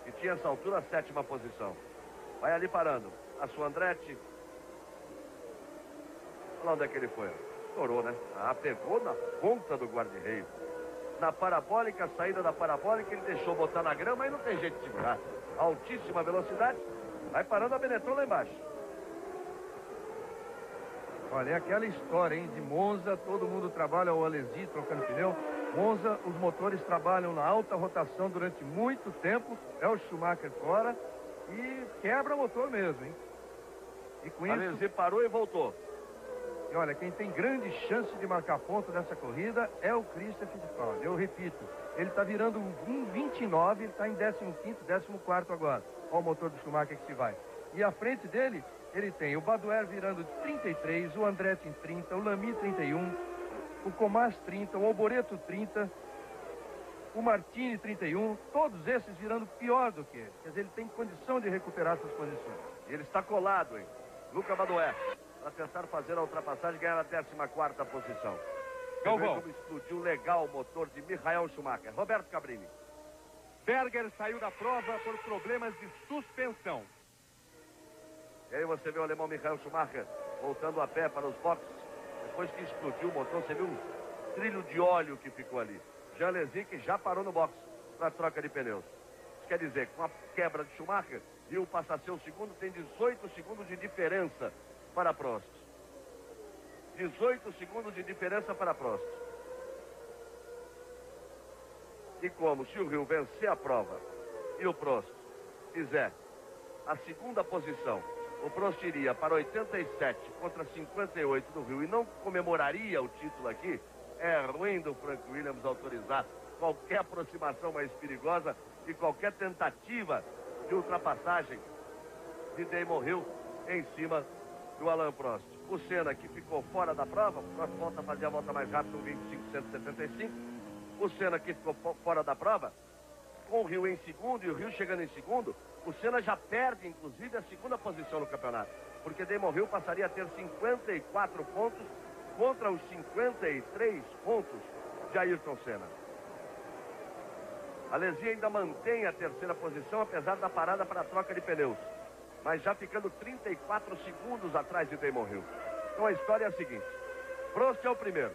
E tinha essa altura a 7ª posição. Vai ali parando. A sua Andretti. Olha lá onde é que ele foi. Estourou, né? Ah, pegou na ponta do guarda-reio. Na parabólica, a saída da parabólica, ele deixou botar na grama e não tem jeito de segurar. Altíssima velocidade. Vai parando a Benetton lá embaixo. Olha, é aquela história, hein? De Monza, todo mundo trabalha o Alesi trocando pneu. Monza, os motores trabalham na alta rotação durante muito tempo. É o Schumacher fora. E quebra o motor mesmo, hein? E com isso... Alesi parou e voltou. E olha, quem tem grande chance de marcar ponto nessa corrida é o Christian Fittipaldi. Eu repito, ele está virando um 29, ele está em 15º, 14º agora. Olha o motor do Schumacher que se vai. E à frente dele, ele tem o Badoer virando de 33, o Andretti em 30, o Lamy 31, o Comas 30, o Alboreto 30, o Martini 31, todos esses virando pior do que ele. Quer dizer, ele tem condição de recuperar suas posições. E ele está colado, hein? Luca Badoer, para tentar fazer a ultrapassagem e ganhar a 14ª posição. Galvão. Como explodiu legal o motor de Michael Schumacher. Roberto Cabrini. Berger saiu da prova por problemas de suspensão. E aí você vê o alemão Michael Schumacher voltando a pé para os boxes. Depois que explodiu o motor, você viu um trilho de óleo que ficou ali. Jean Alesi que já parou no box para a troca de pneus. Isso quer dizer, com a quebra de Schumacher, Rio passa a ser o segundo, tem 18 segundos de diferença para Prost. 18 segundos de diferença para Prost. E como se o Rio vencer a prova e o Prost fizer a 2ª posição, o Prost iria para 87 contra 58 do Rio e não comemoraria o título aqui. É ruim do Frank Williams autorizar qualquer aproximação mais perigosa e qualquer tentativa de ultrapassagem de Damon Hill em cima do Alain Prost. O Senna, que ficou fora da prova, o Prost volta a fazer a volta mais rápida no 25,175. O Senna, que ficou fora da prova, com o Rio em segundo e o Rio chegando em segundo, o Senna já perde, inclusive, a 2ª posição no campeonato. Porque Damon Hill passaria a ter 54 pontos contra os 53 pontos de Ayrton Senna. Alesi ainda mantém a 3ª posição, apesar da parada para a troca de pneus. Mas já ficando 34 segundos atrás de Damon Hill. Então a história é a seguinte. Prost é o primeiro.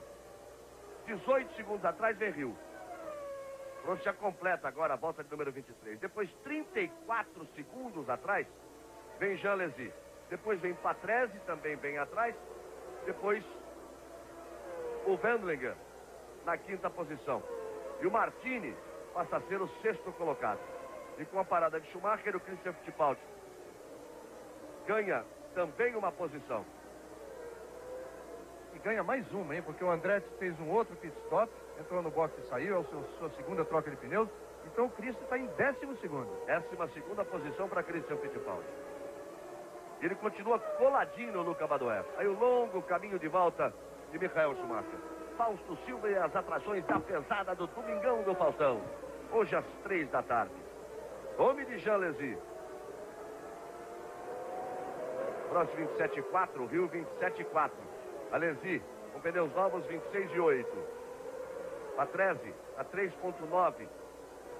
18 segundos atrás vem Hill. Prost já completa agora a volta de número 23. Depois, 34 segundos atrás, vem Jean Alesi. Depois vem Patrese, também bem atrás. Depois, o Wendlinger, na 5ª posição. E o Martini passa a ser o 6º colocado. E com a parada de Schumacher, o Christian Fittipaldi ganha também uma posição. E ganha mais uma, hein? Porque o Andretti fez um outro pit stop, entrou no box e saiu, é a sua 2ª troca de pneus. Então o Christian está em 12º. 12ª posição para Christian Fittipaldi. Ele continua coladinho no Luca Badoer. Aí o longo caminho de volta de Michael Schumacher. Fausto Silva e as atrações da pesada do Domingão do Faustão. Hoje às 3 da tarde. Nome de Jean Alesi. Próximo 27,4, Rio 27,4. Alesi, com pneus novos 26,8. Patrese, a 3,9.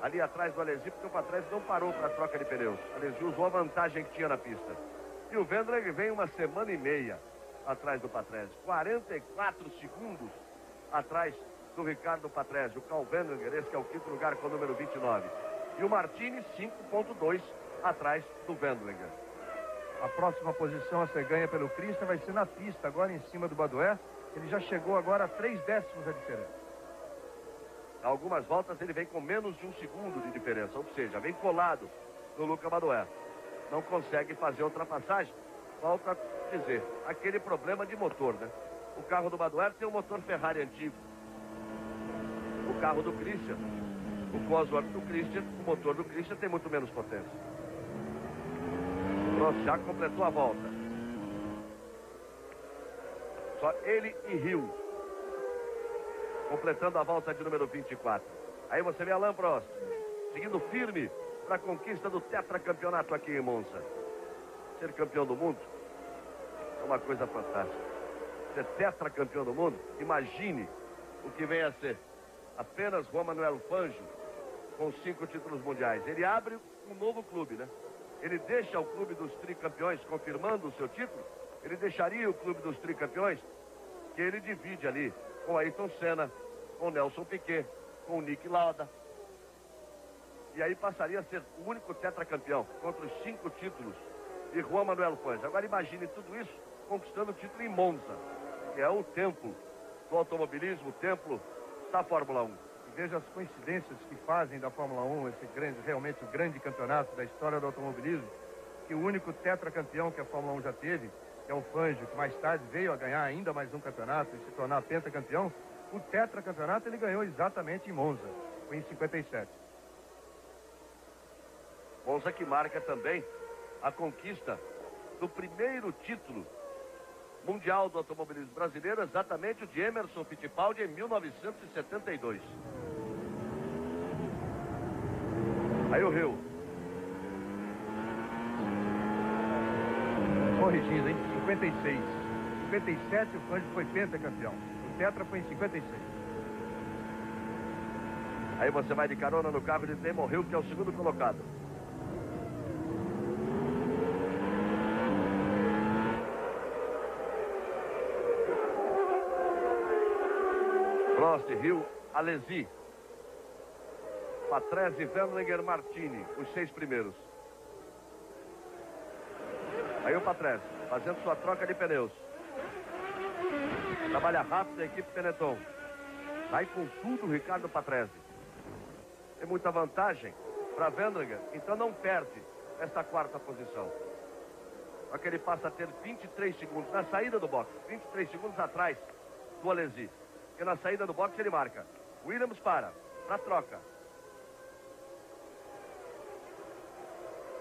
Ali atrás do Alesi, porque o Patrese não parou para a troca de pneus. Alesi usou a vantagem que tinha na pista. E o Wendlinger vem uma semana e meia atrás do Patrese. 44 segundos atrás do Ricardo Patrese. O Carl Wendlinger, esse que é o 5º lugar com o número 29. E o Martini, 5,2 atrás do Wendlinger. A próxima posição a ser ganha pelo Christian vai ser na pista, agora em cima do Badoer. Ele já chegou agora a 3 décimos a diferença. algumas voltas ele vem com menos de 1 segundo de diferença, ou seja, vem colado no Luca Badoer. Não consegue fazer a ultrapassagem. Falta dizer, aquele problema de motor, né? O carro do Badoer tem um motor Ferrari antigo. O carro do Christian, o Cosworth do Christian, o motor do Christian tem muito menos potência. Prost já completou a volta. Só ele e Hill completando a volta de número 24. Aí você vê Alain Prost seguindo firme para a conquista do tetracampeonato aqui em Monza. Ser campeão do mundo é uma coisa fantástica. Ser tetracampeão do mundo, imagine o que vem a ser. Apenas Juan Manuel Fangio com 5 títulos mundiais. Ele abre um novo clube, né? Ele deixa o clube dos tricampeões confirmando o seu título. Ele deixaria o clube dos tricampeões que ele divide ali com Ayrton Senna, com Nelson Piquet, com Niki Lauda. E aí passaria a ser o único tetracampeão contra os 5 títulos de Juan Manuel Fangio. Agora imagine tudo isso conquistando o título em Monza, que é o templo do automobilismo, o templo da Fórmula 1. E veja as coincidências que fazem da Fórmula 1 esse grande, realmente o grande campeonato da história do automobilismo, que o único tetracampeão que a Fórmula 1 já teve, que é o Fangio, que mais tarde veio a ganhar ainda mais um campeonato e se tornar pentacampeão. O tetracampeonato ele ganhou exatamente em Monza, foi em 57. Monza que marca também a conquista do primeiro título mundial do automobilismo brasileiro, exatamente o de Emerson Fittipaldi em 1972. Aí o Hill. Corrigindo, em 56. 57 o Fangio foi pentacampeão. O tetra foi em 56. Aí você vai de carona no carro de Damon Hill, que é o segundo colocado. Prost, Hill, Alesi, Patrese, Wendlinger, Martini, os 6 primeiros. Aí o Patrese, fazendo sua troca de pneus. Trabalha rápido a equipe Benetton. Vai com tudo o Ricardo Patrese. Tem muita vantagem para Wendlinger, então não perde esta 4ª posição. Só que ele passa a ter 23 segundos na saída do box, 23 segundos atrás do Alesi. Porque na saída do box ele marca. Williams para troca.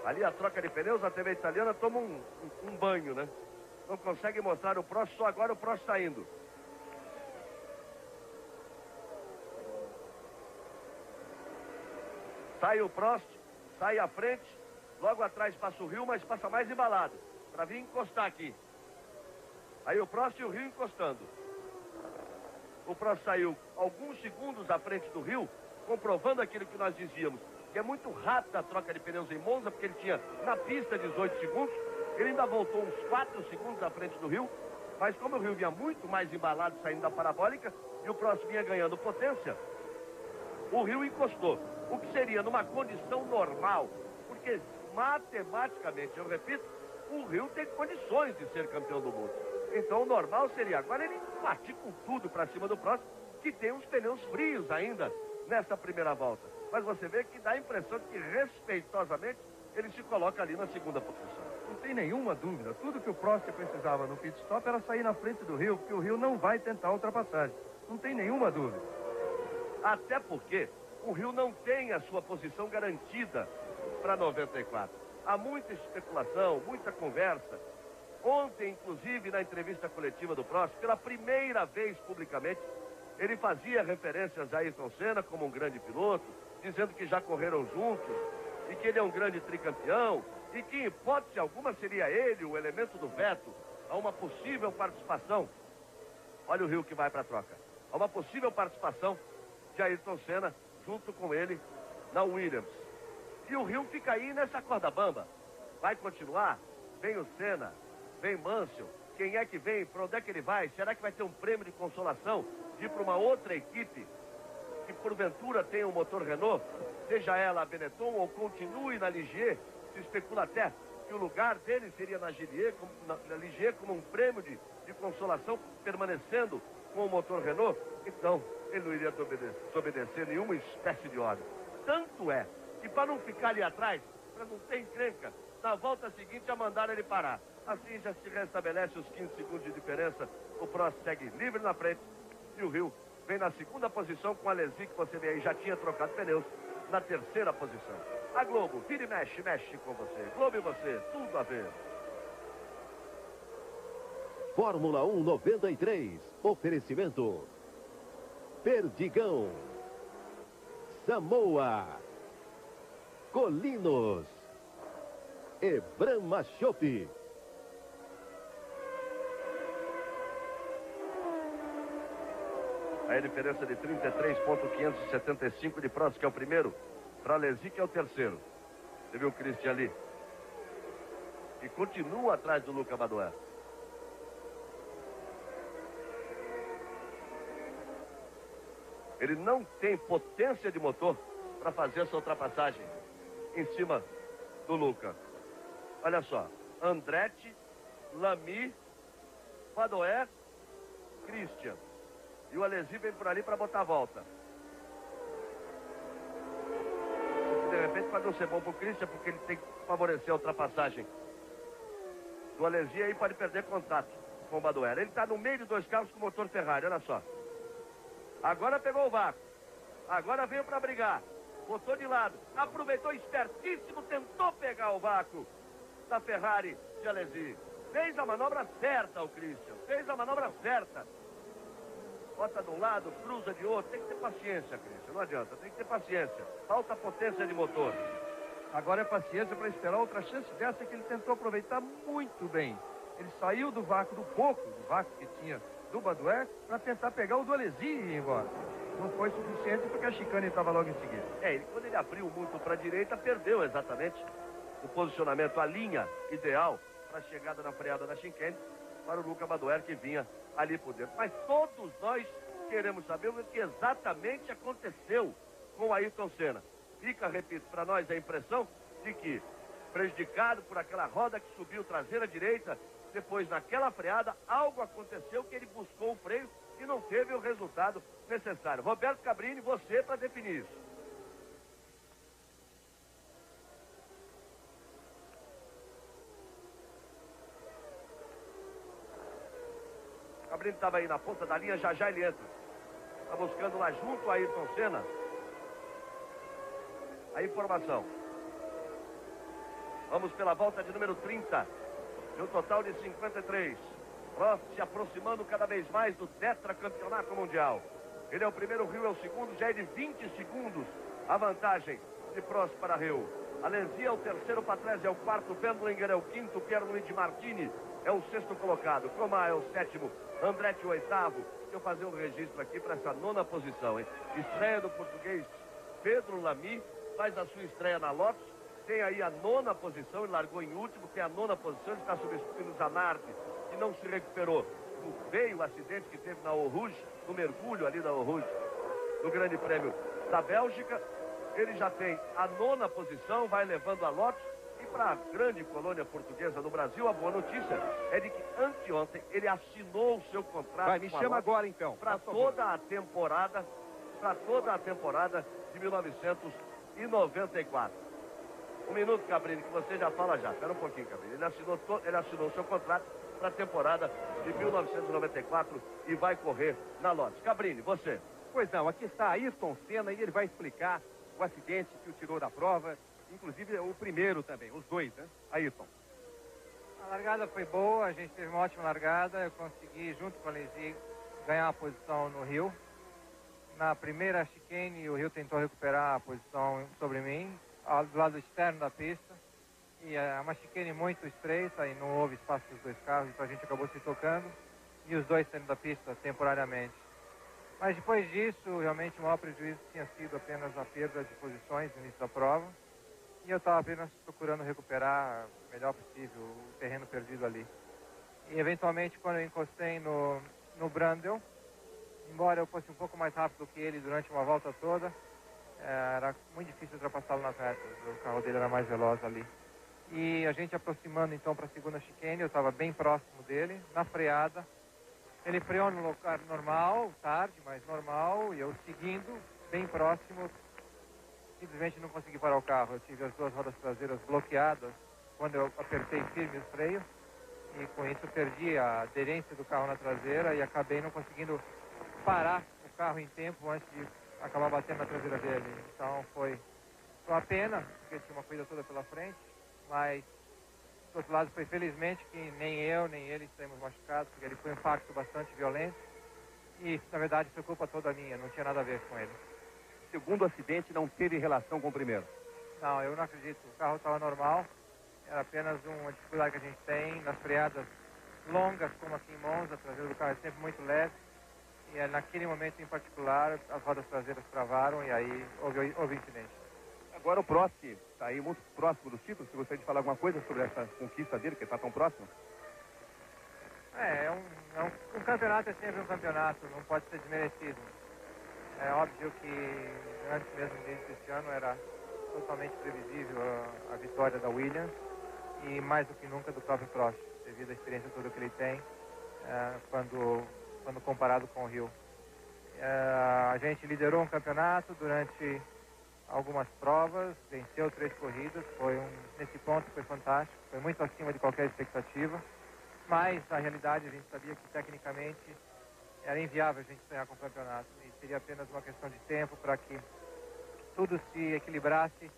Ali a troca de pneus, a TV italiana toma um banho, né? Não consegue mostrar o Prost, só agora o Prost saindo. Sai o Prost, sai à frente, logo atrás passa o Hill, mas passa mais embalado, para vir encostar aqui. Aí o Prost e o Hill encostando. O Prost saiu alguns segundos à frente do Hill, comprovando aquilo que nós dizíamos, que é muito rápida a troca de pneus em Monza, porque ele tinha na pista 18 segundos, ele ainda voltou uns 4 segundos à frente do Hill, mas como o Hill vinha muito mais embalado saindo da parabólica, e o Prost vinha ganhando potência, o Hill encostou, o que seria numa condição normal, porque matematicamente, eu repito, o Hill tem condições de ser campeão do mundo. Então o normal seria agora ele partir com tudo para cima do Prost, que tem os pneus frios ainda nessa primeira volta. Mas você vê que dá a impressão de que respeitosamente ele se coloca ali na 2ª posição. Não tem nenhuma dúvida. Tudo que o Prost precisava no pit stop era sair na frente do Hill, porque o Hill não vai tentar ultrapassagem. Não tem nenhuma dúvida. Até porque o Hill não tem a sua posição garantida para 94. Há muita especulação, muita conversa. Ontem, inclusive, na entrevista coletiva do Prost, pela primeira vez publicamente, ele fazia referências a Ayrton Senna como um grande piloto, dizendo que já correram juntos e que ele é um grande tricampeão e que, em hipótese alguma, seria ele o elemento do veto a uma possível participação. Olha o Hill que vai para a troca. A uma possível participação de Ayrton Senna junto com ele na Williams. E o Hill fica aí nessa corda bamba. Vai continuar? Vem o Senna, vem Mansell. Quem é que vem? Para onde é que ele vai? Será que vai ter um prêmio de consolação de ir para uma outra equipe que porventura tenha um motor Renault, seja ela a Benetton ou continue na Ligier? Se especula até que o lugar dele seria na Ligier como um prêmio de consolação, permanecendo com o motor Renault. Então, ele não iria desobedecer nenhuma espécie de ordem. Tanto é que para não ficar ali atrás, para não ter encrenca, na volta seguinte já mandaram ele parar. Assim já se restabelece os 15 segundos de diferença. O Prost segue livre na frente e o Hill vem na segunda posição com a Alesi, que você vê aí, já tinha trocado pneus, na terceira posição. A Globo, vira e mexe, mexe com você. Globo e você, tudo a ver. Fórmula 1 93. Oferecimento. Perdigão. Samoa. Colinos. E Brahma Chopp. Aí a diferença de 33,575 de Prost, que é o primeiro, para Alesi, que é o terceiro. Você viu o Christian ali? E continua atrás do Luca Badoer. Ele não tem potência de motor para fazer essa ultrapassagem em cima do Luca. Olha só, Andretti, Lamy, Badoer, Christian. E o Alesi vem por ali para botar a volta. De repente pode não ser bom para o Christian, porque ele tem que favorecer a ultrapassagem do Alesi, aí pode perder contato com o Badoer. Ele está no meio de dois carros com motor Ferrari, olha só. Agora pegou o vácuo. Agora veio para brigar. Botou de lado. Aproveitou espertíssimo, tentou pegar o vácuo da Ferrari de Alesi. Fez a manobra certa o Christian. Fez a manobra certa. Bota de um lado, cruza de outro. Tem que ter paciência, Christian. Não adianta, tem que ter paciência. Falta potência de motor. Agora é paciência para esperar outra chance dessa que ele tentou aproveitar muito bem. Ele saiu do vácuo, do pouco do vácuo que tinha do Badoer, para tentar pegar o do Alesi e ir embora. Não foi suficiente porque a chicane estava logo em seguida. Quando ele abriu muito para a direita, perdeu exatamente o posicionamento, a linha ideal para a chegada na freada da chicane para o Luca Badoer, que vinha ali por dentro. Mas todos nós queremos saber o que exatamente aconteceu com o Ayrton Senna. Fica, repito, para nós a impressão de que, prejudicado por aquela roda que subiu traseira direita, depois naquela freada, algo aconteceu que ele buscou o freio e não teve o resultado necessário. Roberto Cabrini, você para definir isso. Cabrini estava aí na ponta da linha, já já ele entra. Está buscando lá junto a Ayrton Senna a informação. Vamos pela volta de número 30. De um total de 53. Prost se aproximando cada vez mais do tetracampeonato mundial. Ele é o primeiro, Hill é o segundo, já é de 20 segundos a vantagem de Prost para Hill. Alesi é o terceiro, Patrese é o quarto, Wendlinger é o quinto, Pierluigi Martini é o sexto colocado, Cromar é o sétimo, Andretti o oitavo. Deixa eu fazer um registro aqui para essa nona posição, hein? Estreia do português Pedro Lamy, faz a sua estreia na Lotus. Tem aí a nona posição, ele largou em último, tem a nona posição, ele está substituindo o Zanardi, que não se recuperou do feio acidente que teve na Eau Rouge, no mergulho ali da Eau Rouge, no Grande Prêmio da Bélgica. Ele já tem a nona posição, vai levando a Lotus. E para a grande colônia portuguesa no Brasil, a boa notícia é de que anteontem ele assinou o seu contrato. Vai, me chama agora então. Para toda a temporada de 1994. Um minuto, Cabrini, que você já fala já. Espera um pouquinho, Cabrini. Ele assinou o seu contrato para a temporada de 1994 e vai correr na Lotus. Cabrini, você. Pois não, aqui está Ayrton Senna e ele vai explicar o acidente que o tirou da prova, inclusive o primeiro também, os dois, né? Ayrton. A largada foi boa, a gente teve uma ótima largada, eu consegui, junto com a Alesi, ganhar a posição no Rio. Na primeira chicane, o Rio tentou recuperar a posição sobre mim, do lado externo da pista, e é uma chicane muito estreita e não houve espaço para os dois carros, então a gente acabou se tocando e os dois saindo da pista temporariamente. Mas depois disso, realmente o maior prejuízo tinha sido apenas a perda de posições no início da prova, e eu estava apenas procurando recuperar o melhor possível o terreno perdido ali. E eventualmente, quando eu encostei no Brundle, embora eu fosse um pouco mais rápido que ele durante uma volta toda, era muito difícil ultrapassá-lo nas retas, o carro dele era mais veloz ali. E a gente aproximando então para a segunda chicane, eu estava bem próximo dele, na freada, Ele freou no lugar normal, tarde, mas normal, e eu seguindo, bem próximo, simplesmente não consegui parar o carro. Eu tive as duas rodas traseiras bloqueadas quando eu apertei firme os freios, e com isso perdi a aderência do carro na traseira e acabei não conseguindo parar o carro em tempo antes de acabar batendo na traseira dele. Então foi uma pena, porque tinha uma corrida toda pela frente, mas do outro lado foi felizmente que nem eu nem ele saímos machucados, porque ele foi um impacto bastante violento e na verdade foi culpa toda minha, não tinha nada a ver com ele. Segundo acidente, não teve relação com o primeiro. Não, eu não acredito, o carro estava normal, era apenas uma dificuldade que a gente tem nas freadas longas, como aqui em Monza, a traseira do carro é sempre muito leve, e naquele momento em particular as rodas traseiras travaram e aí houve incidente. Agora o Prost está aí muito próximo dos títulos. Você gostaria de falar alguma coisa sobre essa conquista dele, que está tão próximo? Um campeonato é sempre um campeonato, não pode ser desmerecido. É óbvio que antes mesmo desse ano era totalmente previsível a vitória da Williams e mais do que nunca do próprio Prost, devido à experiência toda que ele tem quando comparado com o Rio. A gente liderou um campeonato durante algumas provas, venceu 3 corridas, nesse ponto foi fantástico, foi muito acima de qualquer expectativa, mas na realidade a gente sabia que tecnicamente era inviável a gente sonhar com o campeonato e seria apenas uma questão de tempo para que tudo se equilibrasse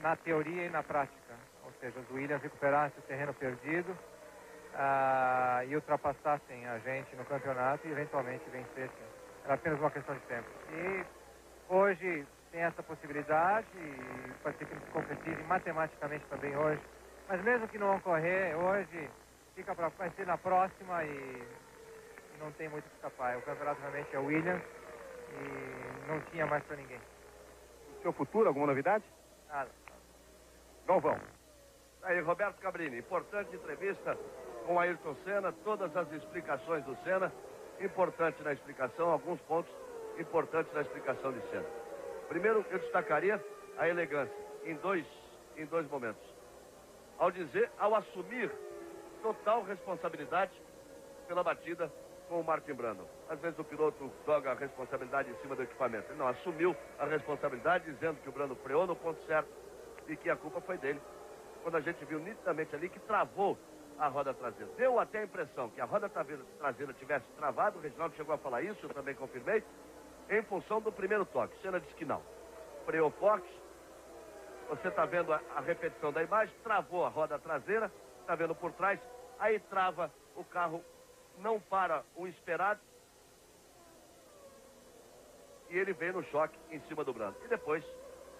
na teoria e na prática, ou seja, os Williams recuperassem o terreno perdido e ultrapassassem a gente no campeonato e eventualmente vencessem. Era apenas uma questão de tempo. E hoje tem essa possibilidade e pode ser que ele se concretize matematicamente também hoje. Mas mesmo que não ocorrer hoje, vai ser na próxima e não tem muito o que escapar. O campeonato realmente é Williams e não tinha mais para ninguém. O seu futuro, alguma novidade? Nada. Galvão. Aí, Roberto Cabrini, importante entrevista com o Ayrton Senna, todas as explicações do Senna, importante na explicação, alguns pontos importantes na explicação de Senna. Primeiro, eu destacaria a elegância em dois momentos. Ao assumir total responsabilidade pela batida com o Martin Brundle. Às vezes o piloto joga a responsabilidade em cima do equipamento. Ele não assumiu a responsabilidade, dizendo que o Brundle freou no ponto certo e que a culpa foi dele. Quando a gente viu nitidamente ali que travou a roda traseira. Deu até a impressão que a roda traseira tivesse travado, o Reginaldo chegou a falar isso, eu também confirmei, em função do primeiro toque. Senna disse que não. Freou forte, você está vendo a repetição da imagem, travou a roda traseira, está vendo por trás, aí trava o carro, não para o esperado, e ele vem no choque em cima do Brundle. E depois,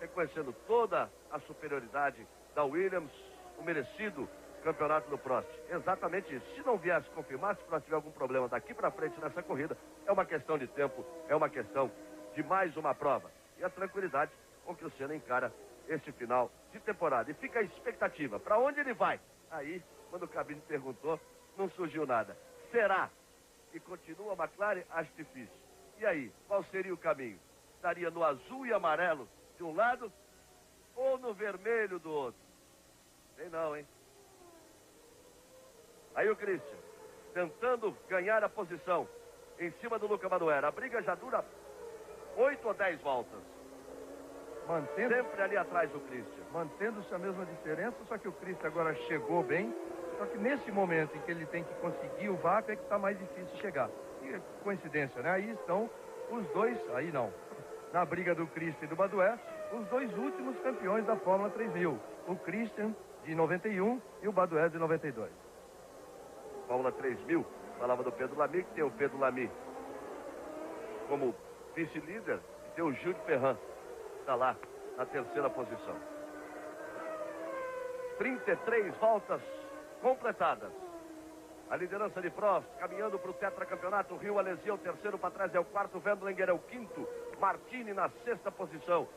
reconhecendo toda a superioridade da Williams, o merecido campeonato do Prost. Exatamente isso. Se não viesse confirmar, se o Prost tiver algum problema daqui para frente nessa corrida, é uma questão de tempo, é uma questão de mais uma prova. E a tranquilidade com que o Senna encara esse final de temporada. E fica a expectativa. Para onde ele vai? Aí, quando o Cabrini perguntou, não surgiu nada. Será que continua a McLaren? Acho difícil. E aí, qual seria o caminho? Estaria no azul e amarelo de um lado ou no vermelho do outro? Sei não, hein? Aí o Christian, tentando ganhar a posição em cima do Luca Manuera. A briga já dura 8 ou 10 voltas. Sempre ali atrás do Christian. Mantendo-se a mesma diferença, só que o Christian agora chegou bem. Só que nesse momento em que ele tem que conseguir o vácuo é que está mais difícil chegar. E coincidência, né? Aí estão os dois, aí não, na briga do Christian e do Badoer, os dois últimos campeões da Fórmula 3000. O Christian de 91 e o Badoer de 92. Fórmula 3000, falava do Pedro Lamy, que tem o Pedro Lamy como vice-líder, e tem o Gil de Ferran, está lá na terceira posição. 33 voltas completadas. A liderança de Prost, caminhando para o tetracampeonato. Rio Alesi é o terceiro, para trás é o quarto, Wendlinger é o quinto, Martini na sexta posição.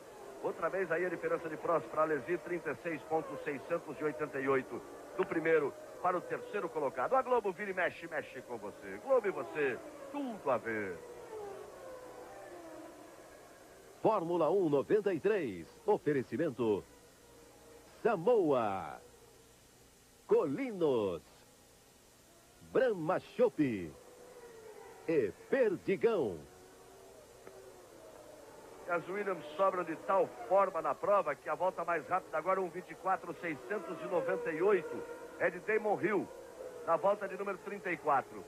Outra vez aí a diferença de Prost para Alesi, 36,688 do primeiro para o terceiro colocado. A Globo vira e mexe, mexe com você. Globo e você, tudo a ver. Fórmula 1 93. Oferecimento Samoa, Colinos, Brahma Chopp, e Perdigão. E as Williams sobram de tal forma na prova que a volta mais rápida agora 1:24.698 é de Damon Hill, na volta de número 34.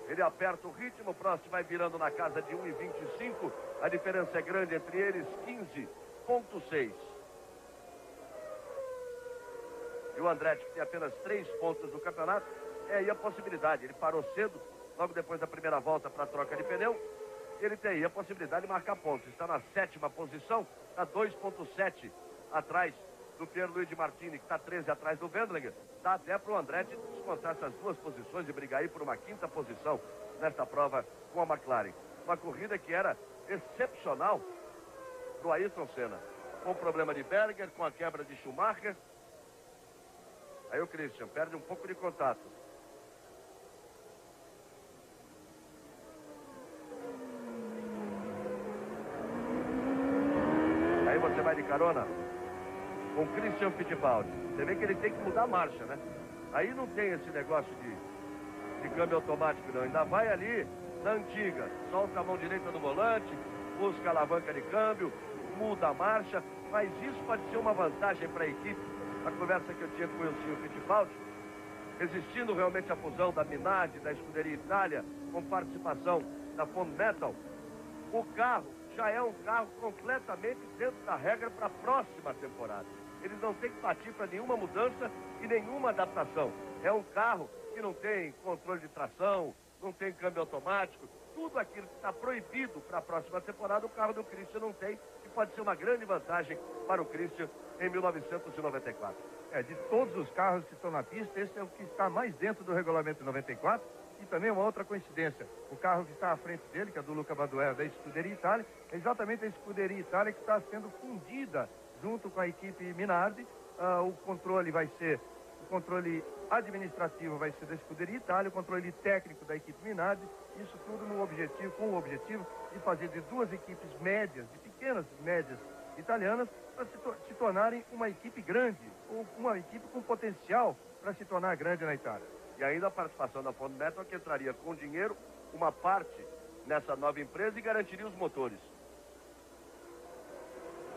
Ele aperta o ritmo, o Prost vai virando na casa de 1:25. A diferença é grande entre eles, 15,6. E o Andretti, que tem apenas 3 pontos no campeonato, é aí a possibilidade. Ele parou cedo, logo depois da primeira volta para a troca de pneu. Ele tem aí a possibilidade de marcar pontos. Está na 7ª posição, está 2,7 atrás do Pierluigi Martini, que está 13 atrás do Wendlinger. Dá até para o Andretti descontar essas 2 posições e brigar aí por uma 5ª posição nesta prova com a McLaren. Uma corrida que era excepcional para o Ayrton Senna. Com o problema de Berger, com a quebra de Schumacher. Aí o Christian perde um pouco de contato. Aí você vai de carona com o Christian Fittipaldi. Você vê que ele tem que mudar a marcha, né? Aí não tem esse negócio de câmbio automático, não. Ainda vai ali na antiga. Solta a mão direita do volante, busca a alavanca de câmbio, muda a marcha. Mas isso pode ser uma vantagem para a equipe. A conversa que eu tinha com o Elcinho Fittipaldi, existindo realmente a fusão da Minardi, da Scuderia Itália, com participação da Fond Metal, o carro já é um carro completamente dentro da regra para a próxima temporada. Eles não têm que partir para nenhuma mudança e nenhuma adaptação. É um carro que não tem controle de tração, não tem câmbio automático. Tudo aquilo que está proibido para a próxima temporada, o carro do Christian não tem, e pode ser uma grande vantagem para o Christian em 1994. De todos os carros que estão na pista, esse é o que está mais dentro do regulamento 94. E também uma outra coincidência, o carro que está à frente dele, que é do Luca Badoer, da Scuderia Itália, é exatamente a Scuderia Itália que está sendo fundida junto com a equipe Minardi. O controle administrativo vai ser da Scuderia Itália, o controle técnico da equipe Minardi, isso tudo com o objetivo de fazer de 2 equipes médias, de pequenas médias italianas, para se tornarem uma equipe grande, ou uma equipe com potencial para se tornar grande na Itália. E ainda a participação da Fond Metal, que entraria com dinheiro, uma parte nessa nova empresa e garantiria os motores.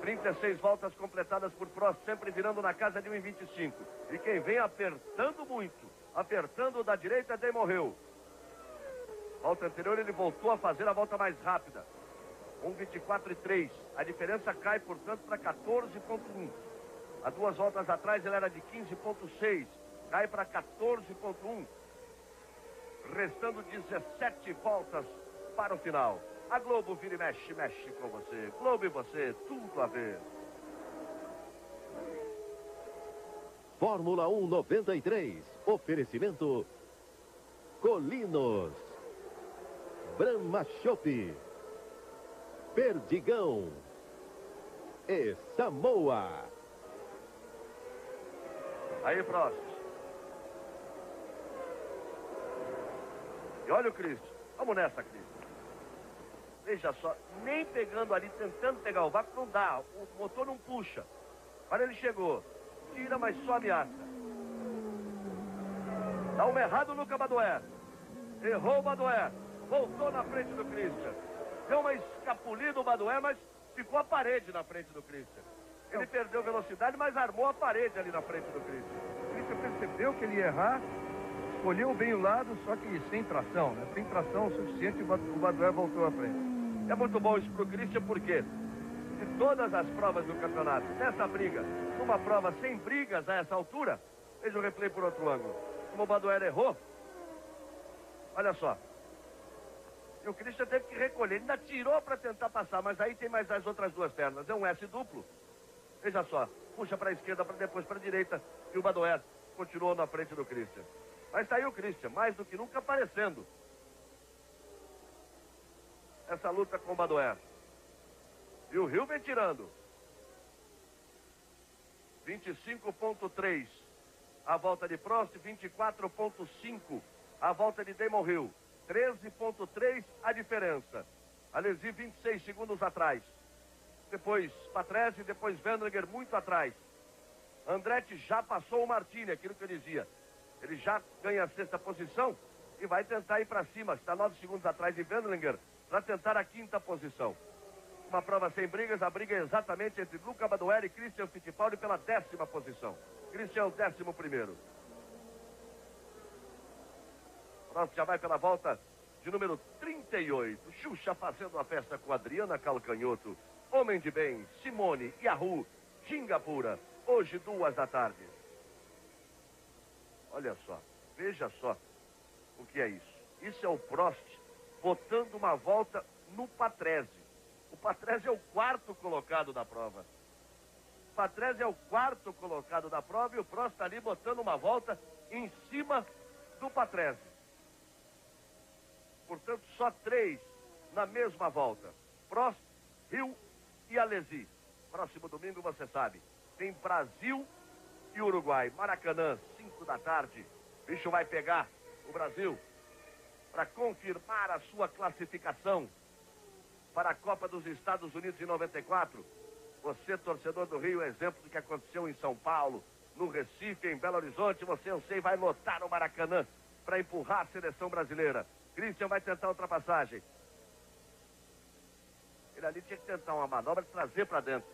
36 voltas completadas por Prost, sempre virando na casa de 1:25. E quem vem apertando muito, apertando da direita, é Damon Hill. Volta anterior ele voltou a fazer a volta mais rápida. 1:24,3. A diferença cai, portanto, para 14,1. Há 2 voltas atrás ele era de 15,6. Cai para 14,1. Restando 17 voltas para o final. A Globo vira e mexe, mexe com você. Globo e você, tudo a ver. Fórmula 1 93. Oferecimento Colinos, Brahma Chopp, Perdigão e Samoa. Aí, Prost. E olha o Cristo. Vamos nessa, Cristo. Veja só, nem pegando ali, tentando pegar o vácuo, não dá. O motor não puxa. Olha, ele chegou. Tira, mas só ameaça. Dá um errado no Badoer. Errou o Badoer. Voltou na frente do Christian. Deu uma escapulida o Badoer, mas ficou a parede na frente do Christian. Ele perdeu velocidade, mas armou a parede ali na frente do Christian. O Christian percebeu que ele ia errar, escolheu bem o lado, só que sem tração, né? Sem tração o suficiente, o Badoer voltou à frente. É muito bom isso pro Christian, porque de todas as provas do campeonato, nessa briga, numa prova sem brigas a essa altura, veja o replay por outro ângulo. Como o Badoer errou, olha só. E o Christian teve que recolher, ele ainda tirou para tentar passar, mas aí tem mais as outras 2 pernas, é um S duplo. Veja só, puxa para a esquerda, para depois para a direita, e o Badoer continuou na frente do Christian. Mas tá aí o Christian, mais do que nunca aparecendo. Essa luta com o Badoer. E o Hill vem tirando. 25,3 a volta de Prost, 24,5 a volta de Damon Hill. 13,3 a diferença. Alesi 26 segundos atrás. Depois Patrese, depois Wendlinger muito atrás. Andretti já passou o Martini, aquilo que eu dizia. Ele já ganha a 6ª posição e vai tentar ir para cima. Está 9 segundos atrás de Wendlinger para tentar a 5ª posição. Uma prova sem brigas, a briga é exatamente entre Luca Badoer e Christian Fittipaldi pela 10ª posição. Christian é o 11º. Prost já vai pela volta de número 38. Xuxa fazendo a festa com Adriana Calcanhoto. Homem de Bem, Simone, Yahoo, Singapura. Hoje, 2 da tarde. Olha só, veja só o que é isso. Isso é o Prost botando uma volta no Patrese. O Patrese é o 4º colocado da prova. O Patrese é o 4º colocado da prova e o Prost está ali botando uma volta em cima do Patrese. Portanto, só 3 na mesma volta. Prost, Hill e Alesi. Próximo domingo, você sabe, tem Brasil e Uruguai. Maracanã, 5 da tarde. O bicho vai pegar o Brasil para confirmar a sua classificação para a Copa dos Estados Unidos em 94. Você, torcedor do Rio, exemplo do que aconteceu em São Paulo, no Recife, em Belo Horizonte. Você, eu sei, vai lotar o Maracanã para empurrar a seleção brasileira. Christian vai tentar a ultrapassagem. Ele ali tinha que tentar uma manobra de trazer para dentro,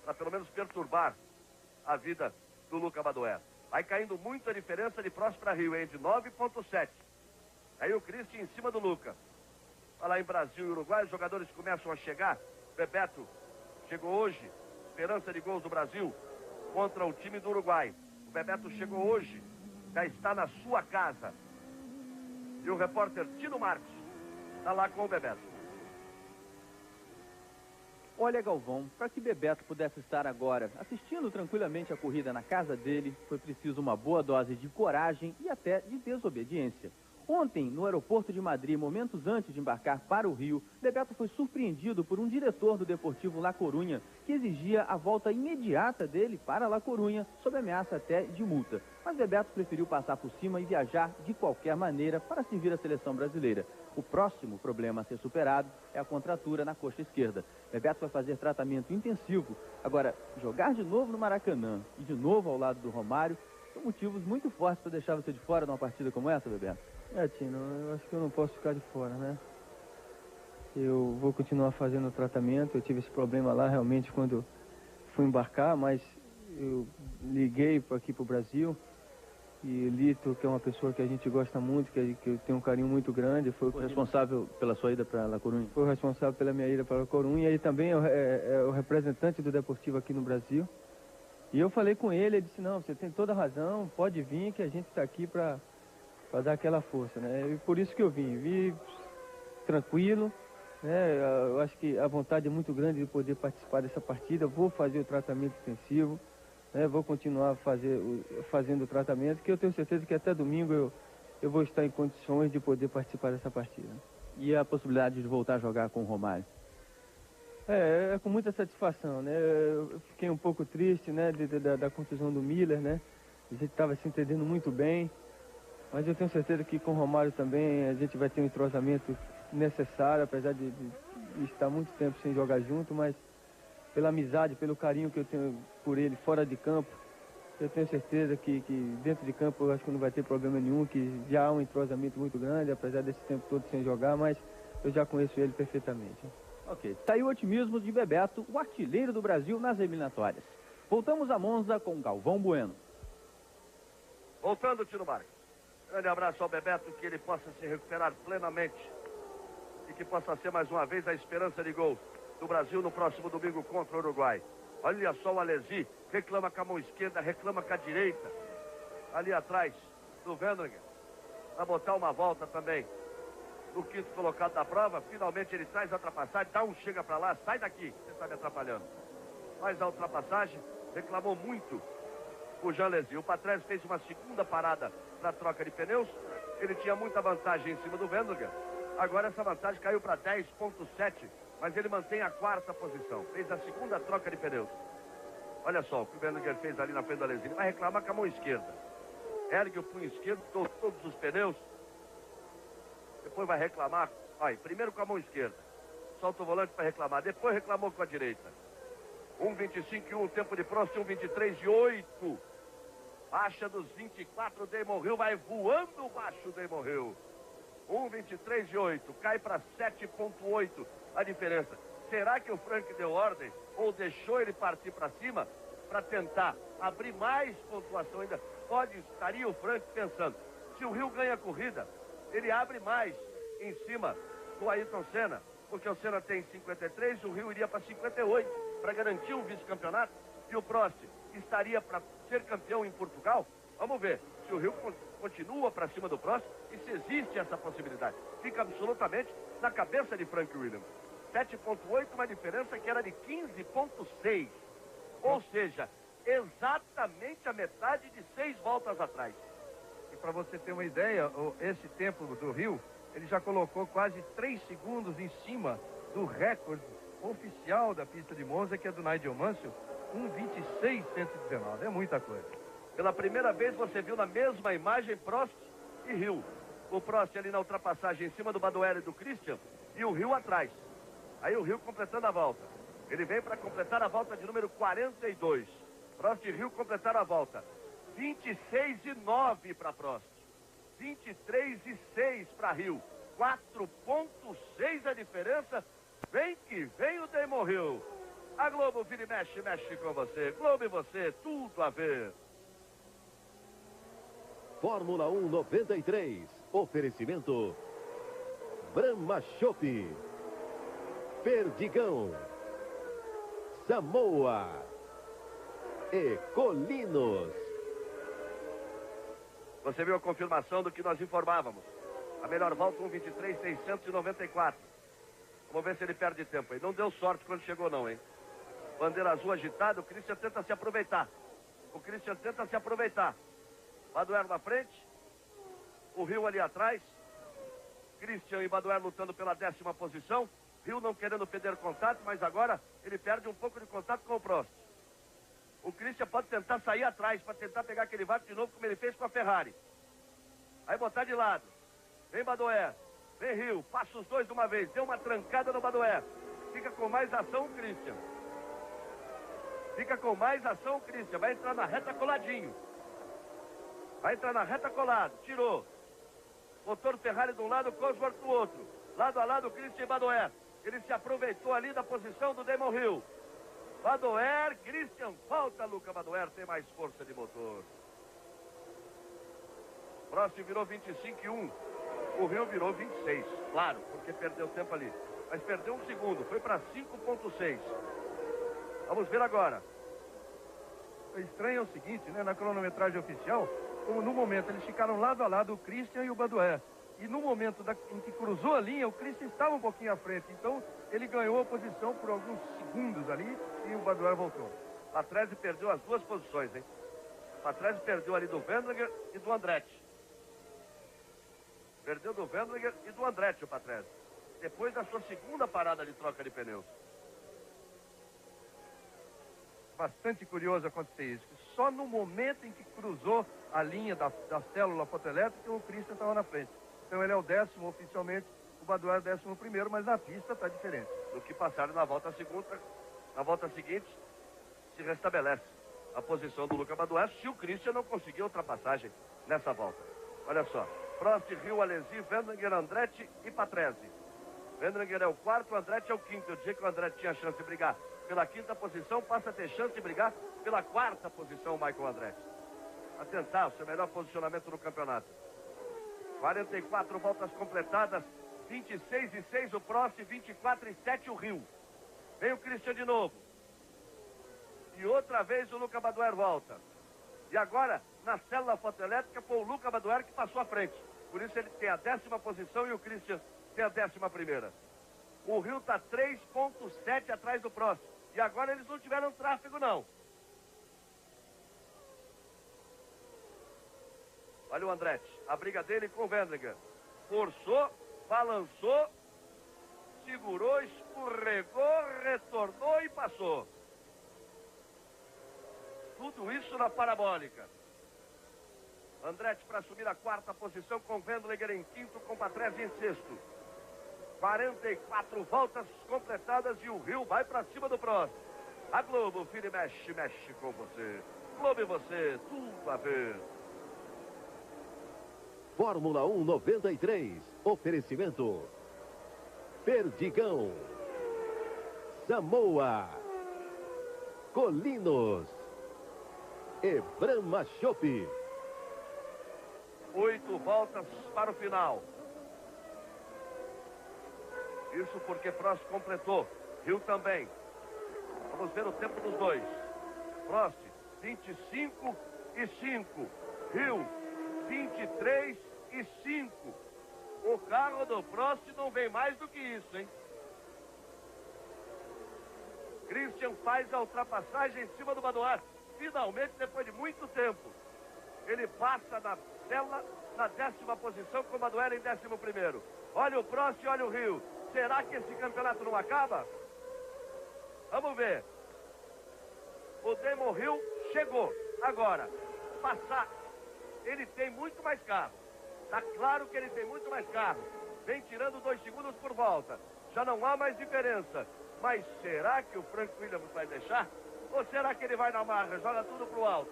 para pelo menos perturbar a vida do Luca Badoer. Vai caindo muito a diferença de Prost para Rio, hein? De 9,7. Aí o Christian em cima do Luca. Olha lá em Brasil e Uruguai, os jogadores começam a chegar. Bebeto chegou hoje, esperança de gols do Brasil contra o time do Uruguai. O Bebeto chegou hoje, já está na sua casa. E o repórter Tino Marcos está lá com o Bebeto. Olha, Galvão, para que Bebeto pudesse estar agora assistindo tranquilamente a corrida na casa dele, foi preciso uma boa dose de coragem e até de desobediência. Ontem, no aeroporto de Madrid, momentos antes de embarcar para o Rio, Bebeto foi surpreendido por um diretor do Deportivo La Coruña, que exigia a volta imediata dele para La Coruña, sob ameaça até de multa. Mas Bebeto preferiu passar por cima e viajar de qualquer maneira para servir a seleção brasileira. O próximo problema a ser superado é a contratura na coxa esquerda. Bebeto vai fazer tratamento intensivo. Agora, jogar de novo no Maracanã e de novo ao lado do Romário são motivos muito fortes para deixar você de fora numa partida como essa, Bebeto. Tino, eu acho que eu não posso ficar de fora, né? Eu vou continuar fazendo o tratamento. Eu tive esse problema lá realmente quando fui embarcar, mas eu liguei aqui para o Brasil e Lito, que é uma pessoa que a gente gosta muito, que eu tenho um carinho muito grande, foi responsável pela sua ida para La Coruña? Foi o responsável pela minha ida para La Coruña e ele também é o representante do Deportivo aqui no Brasil. E eu falei com ele, ele disse, não, você tem toda a razão, pode vir que a gente está aqui para dar aquela força, né? E por isso que eu vim tranquilo, né? Eu acho que a vontade é muito grande de poder participar dessa partida. Vou fazer o tratamento intensivo, né? Vou continuar fazendo o tratamento, que eu tenho certeza que até domingo eu vou estar em condições de poder participar dessa partida. E a possibilidade de voltar a jogar com o Romário? É com muita satisfação, né? Eu fiquei um pouco triste, né? Da contusão do Miller, né? A gente estava se entendendo muito bem. Mas eu tenho certeza que com o Romário também a gente vai ter um entrosamento necessário, apesar de estar muito tempo sem jogar junto, mas pela amizade, pelo carinho que eu tenho por ele fora de campo, eu tenho certeza que dentro de campo eu acho que não vai ter problema nenhum, que já há um entrosamento muito grande, apesar desse tempo todo sem jogar, mas eu já conheço ele perfeitamente. Ok, tá aí o otimismo de Bebeto, o artilheiro do Brasil nas eliminatórias. Voltamos a Monza com Galvão Bueno. Voltando, Tino Marcos. Grande abraço ao Bebeto, que ele possa se recuperar plenamente e que possa ser mais uma vez a esperança de gol do Brasil no próximo domingo contra o Uruguai. Olha só o Alesi, reclama com a mão esquerda, reclama com a direita, ali atrás do Wendlinger, para botar uma volta também no 5º colocado da prova. Finalmente ele traz a ultrapassagem, dá um chega para lá, sai daqui, você está me atrapalhando. Faz a ultrapassagem, reclamou muito o Jean Alesi. O Patrese fez uma segunda parada na troca de pneus. Ele tinha muita vantagem em cima do Wendlinger. Agora essa vantagem caiu para 10,7, mas ele mantém a 4ª posição. Fez a segunda troca de pneus. Olha só o que o Wendlinger fez ali na frente do Alesi. Ele vai reclamar com a mão esquerda. Ergue o punho esquerdo, todos os pneus. Depois vai reclamar. Olha, primeiro com a mão esquerda. Solta o volante para reclamar. Depois reclamou com a direita. 1,25 e 1, tempo de Prost, 1,23 e 8. Baixa dos 24, Damon Hill vai voando baixo, Damon Hill. 1,23,8, cai para 7,8 a diferença. Será que o Frank deu ordem ou deixou ele partir para cima para tentar abrir mais pontuação ainda? Estaria o Frank pensando, se o Hill ganha a corrida, ele abre mais em cima do Ayrton Senna, porque o Senna tem 53, o Hill iria para 58 para garantir um vice-campeonato e o Prost estaria para ser campeão em Portugal. Vamos ver se o Hill continua para cima do Prost e se existe essa possibilidade. Fica absolutamente na cabeça de Frank Williams. 7,8, uma diferença que era de 15,6. Ou seja, exatamente a metade de 6 voltas atrás. E para você ter uma ideia, esse tempo do Hill, ele já colocou quase 3 segundos em cima do recorde oficial da pista de Monza, que é do Nigel Mansell, 1,26,119. É muita coisa. Pela primeira vez você viu na mesma imagem Prost e Hill. O Prost ali na ultrapassagem em cima do Badoer e do Christian e o Hill atrás. Aí o Hill completando a volta. Ele vem para completar a volta de número 42. Prost e Hill completaram a volta. 26,9 para Prost. 23,6 para Hill. 4,6 a diferença. Vem que vem o Damon Hill. A Globo vira e mexe, mexe com você. Globo e você, tudo a ver. Fórmula 1 93. Oferecimento Brahma Chopp, Perdigão, Samoa e Colinos. Você viu a confirmação do que nós informávamos. A melhor volta 1,23,694. Vamos ver se ele perde tempo aí. Não deu sorte quando chegou não, hein? Bandeira azul agitada, o Christian tenta se aproveitar. Badoer na frente. O Hill ali atrás. Christian e Badoer lutando pela 10ª posição. Hill não querendo perder contato, mas agora ele perde um pouco de contato com o Prost. O Christian pode tentar sair atrás, para tentar pegar aquele vácuo de novo, como ele fez com a Ferrari. Aí botar de lado. Vem Badoer, vem Hill, passa os dois de uma vez. Deu uma trancada no Badoer. Fica com mais ação o Christian. Vai entrar na reta coladinho. Colado. Tirou. Motor Ferrari de um lado, Cosworth do outro. Lado a lado, Christian e Badoer. Ele se aproveitou ali da posição do Damon Hill. Badoer, Christian, falta Luca Badoer, tem mais força de motor. Próximo virou 25,1. O Hill virou 26. Claro, porque perdeu tempo ali. Mas perdeu um segundo, foi para 5,6. Vamos ver agora. O estranho é o seguinte, né? Na cronometragem oficial, como no momento eles ficaram lado a lado, o Christian e o Badoer. E no momento em que cruzou a linha, o Christian estava um pouquinho à frente. Então, ele ganhou a posição por alguns segundos ali e o Badoer voltou. Patrese perdeu as duas posições, hein? Patrese perdeu ali do Wendlinger e do Andretti. O Patrese. Depois da sua segunda parada de troca de pneus. Bastante curioso acontecer isso. Só no momento em que cruzou a linha da célula fotoelétrica, o Christian estava na frente. Então ele é o 10º oficialmente, o Badoer é o 11º, mas na pista está diferente. Do que passaram na volta segunda, na volta seguinte, se restabelece a posição do Luca Badoer, se o Christian não conseguir ultrapassagem nessa volta. Olha só, Prost, Hill, Alesi, Wendlinger, Andretti e Patrese. Wendlinger é o 4º, Andretti é o 5º. Eu dizia que o Andretti tinha chance de brigar pela 5ª posição, passa a ter chance de brigar pela 4ª posição, o Michael Andretti. A tentar o seu melhor posicionamento no campeonato. 44 voltas completadas, 26,6 o Prost, 24,7 o Hill. Vem o Christian de novo. E outra vez o Luca Badoer volta. E agora, na célula fotoelétrica, foi o Luca Badoer que passou à frente. Por isso ele tem a 10ª posição e o Christian tem a 11ª. O Hill está 3,7 atrás do Prost. E agora eles não tiveram tráfego, não. Olha o Andretti, a briga dele com o Wendlinger. Forçou, balançou, segurou, escorregou, retornou e passou. Tudo isso na parabólica. Andretti para assumir a 4ª posição com Wendlinger em 5º, com Patrese em 6º. 44 voltas completadas e o Hill vai para cima do Prost. A Globo, filho, mexe com você. Globo e você, tudo a ver. Fórmula 1 93. Oferecimento. Perdigão. Samoa. Colinos. E Brahma Chopp. 8 voltas para o final. Isso porque Prost completou. Hill também. Vamos ver o tempo dos dois. Prost, 25 e 5. Hill, 23 e 5. O carro do Prost não vem mais do que isso, hein? Christian faz a ultrapassagem em cima do Badoar. Finalmente, depois de muito tempo. Ele passa na tela na 10ª posição com o Badoer em 11º. Olha o Prost e olha o Hill. Será que esse campeonato não acaba? Vamos ver. O Damon Hill chegou. Agora, passar. Ele tem muito mais carro. Está claro que ele tem muito mais carro. Vem tirando 2 segundos por volta. Já não há mais diferença. Mas será que o Frank Williams vai deixar? Ou será que ele vai na marra, joga tudo pro alto?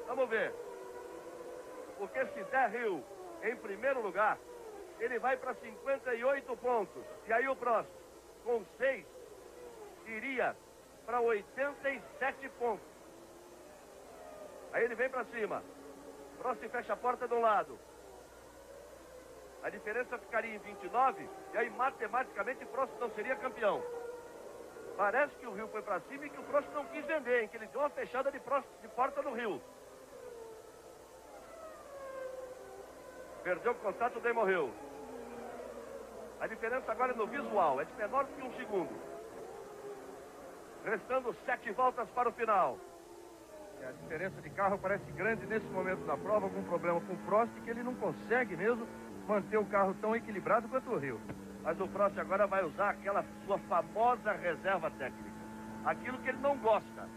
Vamos ver. Porque se der Hill em primeiro lugar, ele vai para 58 pontos. E aí o próximo, com 6, iria para 87 pontos. Aí ele vem para cima. Prost fecha a porta do lado. A diferença ficaria em 29, e aí matematicamente Prost não seria campeão. Parece que o Hill foi para cima e que o Prost não quis vender, hein? Que ele deu uma fechada de porta no Hill. Perdeu o contato do Damon Hill. A diferença agora é no visual, é de menor que 1 segundo. Restando 7 voltas para o final. A diferença de carro parece grande nesse momento da prova, algum problema com o Prost, que ele não consegue mesmo manter o carro tão equilibrado quanto o Hill. Mas o Prost agora vai usar aquela sua famosa reserva técnica. Aquilo que ele não gosta.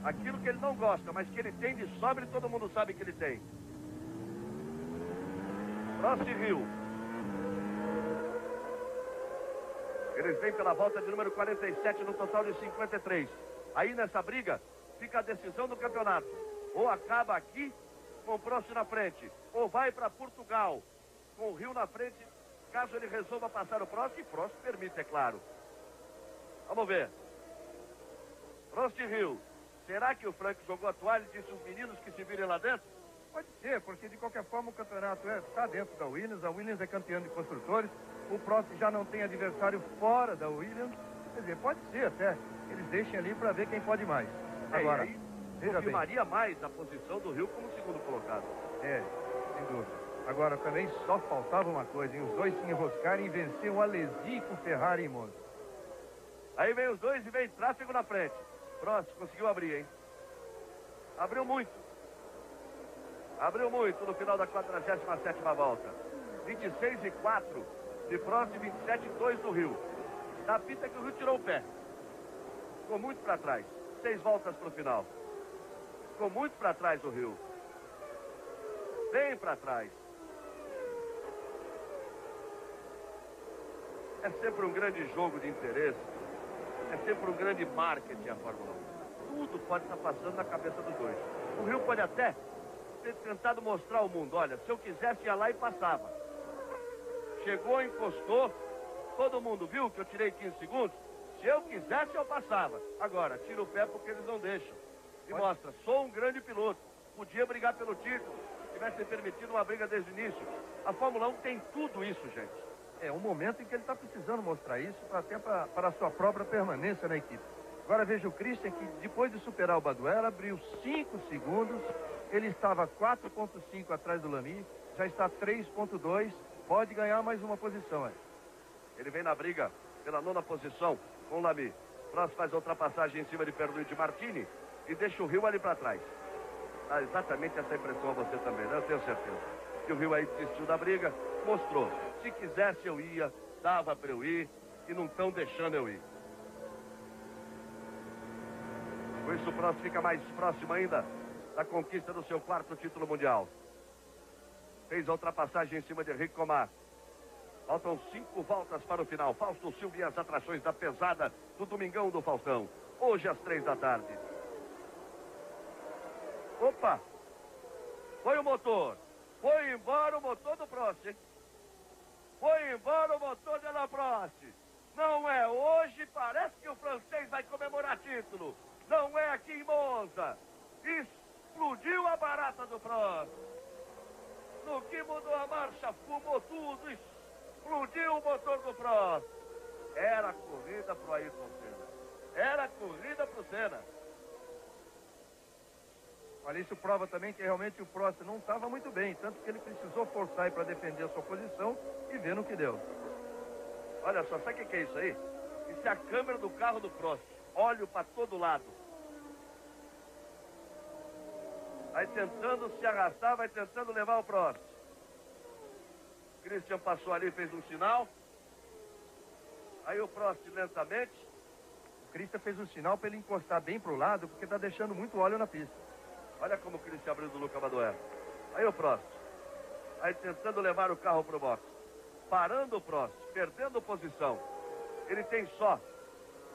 Aquilo que ele não gosta, mas que ele tem de sobra e todo mundo sabe que ele tem. Prost e Hill. Eles vêm pela volta de número 47 no total de 53. Aí nessa briga fica a decisão do campeonato. Ou acaba aqui com o Prost na frente, ou vai para Portugal com o Hill na frente, caso ele resolva passar o Prost, e Prost permite, é claro. Vamos ver. Prost e Hill. Será que o Frank jogou a toalha e disse os meninos que se virem lá dentro? Pode ser, porque de qualquer forma o campeonato está dentro da Williams. A Williams é campeã de construtores. O Prost já não tem adversário fora da Williams. Quer dizer, pode ser até. Eles deixem ali para ver quem pode mais. Agora, aí confirmaria mais a posição do Hill como segundo colocado. Sem dúvida. Agora também só faltava uma coisa, hein? Os dois se enroscarem e vencer o Alesi com Ferrari em Monza. Aí vem os dois e vem tráfego na frente. Prost conseguiu abrir, hein? Abriu muito. Abriu muito no final da 47ª volta. 26 e 4 de Prost, 27 e 2 do Hill. Da pista que o Hill tirou o pé. Ficou muito para trás. 6 voltas para o final. Ficou muito para trás o Hill. Bem para trás. É sempre um grande jogo de interesse. É sempre um grande marketing a Fórmula 1. Tudo pode estar passando na cabeça dos dois. O Hill pode até ter tentado mostrar ao mundo, olha, se eu quisesse ia lá e passava. Chegou, encostou, todo mundo viu que eu tirei 15 segundos. Se eu quisesse eu passava. Agora, tira o pé porque eles não deixam. E mostra, sou um grande piloto. Podia brigar pelo título, se tivesse permitido uma briga desde o início. A Fórmula 1 tem tudo isso, gente. É um momento em que ele está precisando mostrar isso até para a sua própria permanência na equipe. Agora veja o Christian, que depois de superar o Badoer, abriu 5 segundos. Ele estava 4,5 atrás do Lamy, já está 3,2. Pode ganhar mais uma posição. Ele vem na briga pela 9ª posição com o Lamy. Prost faz a ultrapassagem em cima de Pierluigi Martini e deixa o Hill ali para trás. Dá exatamente essa impressão a você também, né? Eu tenho certeza. Que o Hill aí desistiu da briga, mostrou. Se quisesse eu ia, dava para eu ir e não estão deixando eu ir. Com isso o Prost fica mais próximo ainda da conquista do seu 4º título mundial. Fez a ultrapassagem em cima de Henrique Comar. Faltam 5 voltas para o final. Fausto Silva e as atrações da pesada do Domingão do Faustão. Hoje às 3 da tarde. Opa! Foi o motor. Foi embora o motor do Prost, hein? Foi embora o motor de Alain Prost. Não é hoje, parece que o francês vai comemorar título. Não é aqui em Monza. Explodiu a barata do Prost. No que mudou a marcha, fumou tudo, explodiu o motor do Prost. Era corrida pro Ayrton Senna. Era corrida pro Senna. Olha, isso prova também que realmente o Prost não estava muito bem, tanto que ele precisou forçar para defender a sua posição e ver no que deu. Olha só, sabe o que é isso aí? Isso é a câmera do carro do Prost. Óleo para todo lado. Vai tentando se arrastar, vai tentando levar o Prost. Christian passou ali, fez um sinal. Aí o Prost lentamente. O Christian fez um sinal para ele encostar bem para o lado, porque está deixando muito óleo na pista. Olha como o Christian abriu do Luca Badoer. Aí o Prost. Aí tentando levar o carro para o box. Parando o Prost, perdendo posição. Ele tem só,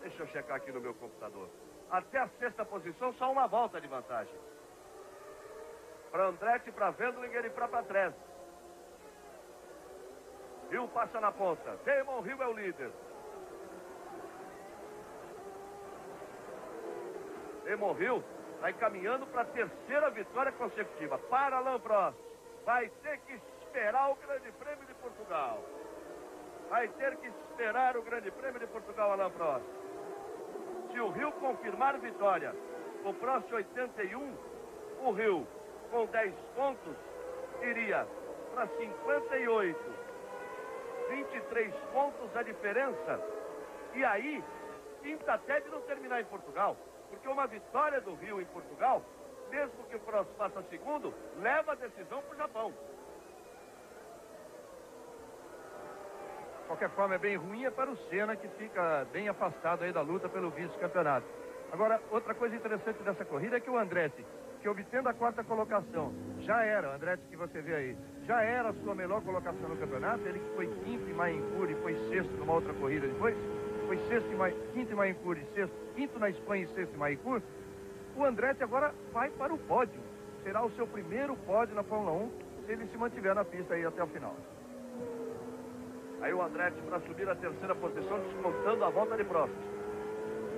deixa eu checar aqui no meu computador, até a sexta posição, só uma volta de vantagem. Para Andretti, para Wendlinger e para Patrese. Hill passa na ponta. Damon Hill é o líder. Damon Hill vai caminhando para a terceira vitória consecutiva. Para Alain Prost. Vai ter que esperar o Grande Prêmio de Portugal. Vai ter que esperar o Grande Prêmio de Portugal, Alain Prost. Se o Hill confirmar vitória, o Prost 81, o Hill com 10 pontos iria para 58. 23 pontos a diferença. E aí, pinta até de não terminar em Portugal. Porque uma vitória do Hill em Portugal, mesmo que o Prost faça segundo, leva a decisão para o Japão. De qualquer forma, é bem ruim para o Senna, que fica bem afastado aí da luta pelo vice-campeonato. Agora, outra coisa interessante dessa corrida é que o Andretti, que obtendo a quarta colocação, já era, o Andretti que você vê aí, já era a sua melhor colocação no campeonato. Ele que foi quinto em Mayencourt e foi sexto numa outra corrida depois, foi quinto em Mayencourt e sexto, quinto na Espanha e sexto em Mayencourt. O Andretti agora vai para o pódio. Será o seu primeiro pódio na Fórmula 1, se ele se mantiver na pista aí até o final. Aí o Andretti para subir a terceira posição, descontando a volta de Prost.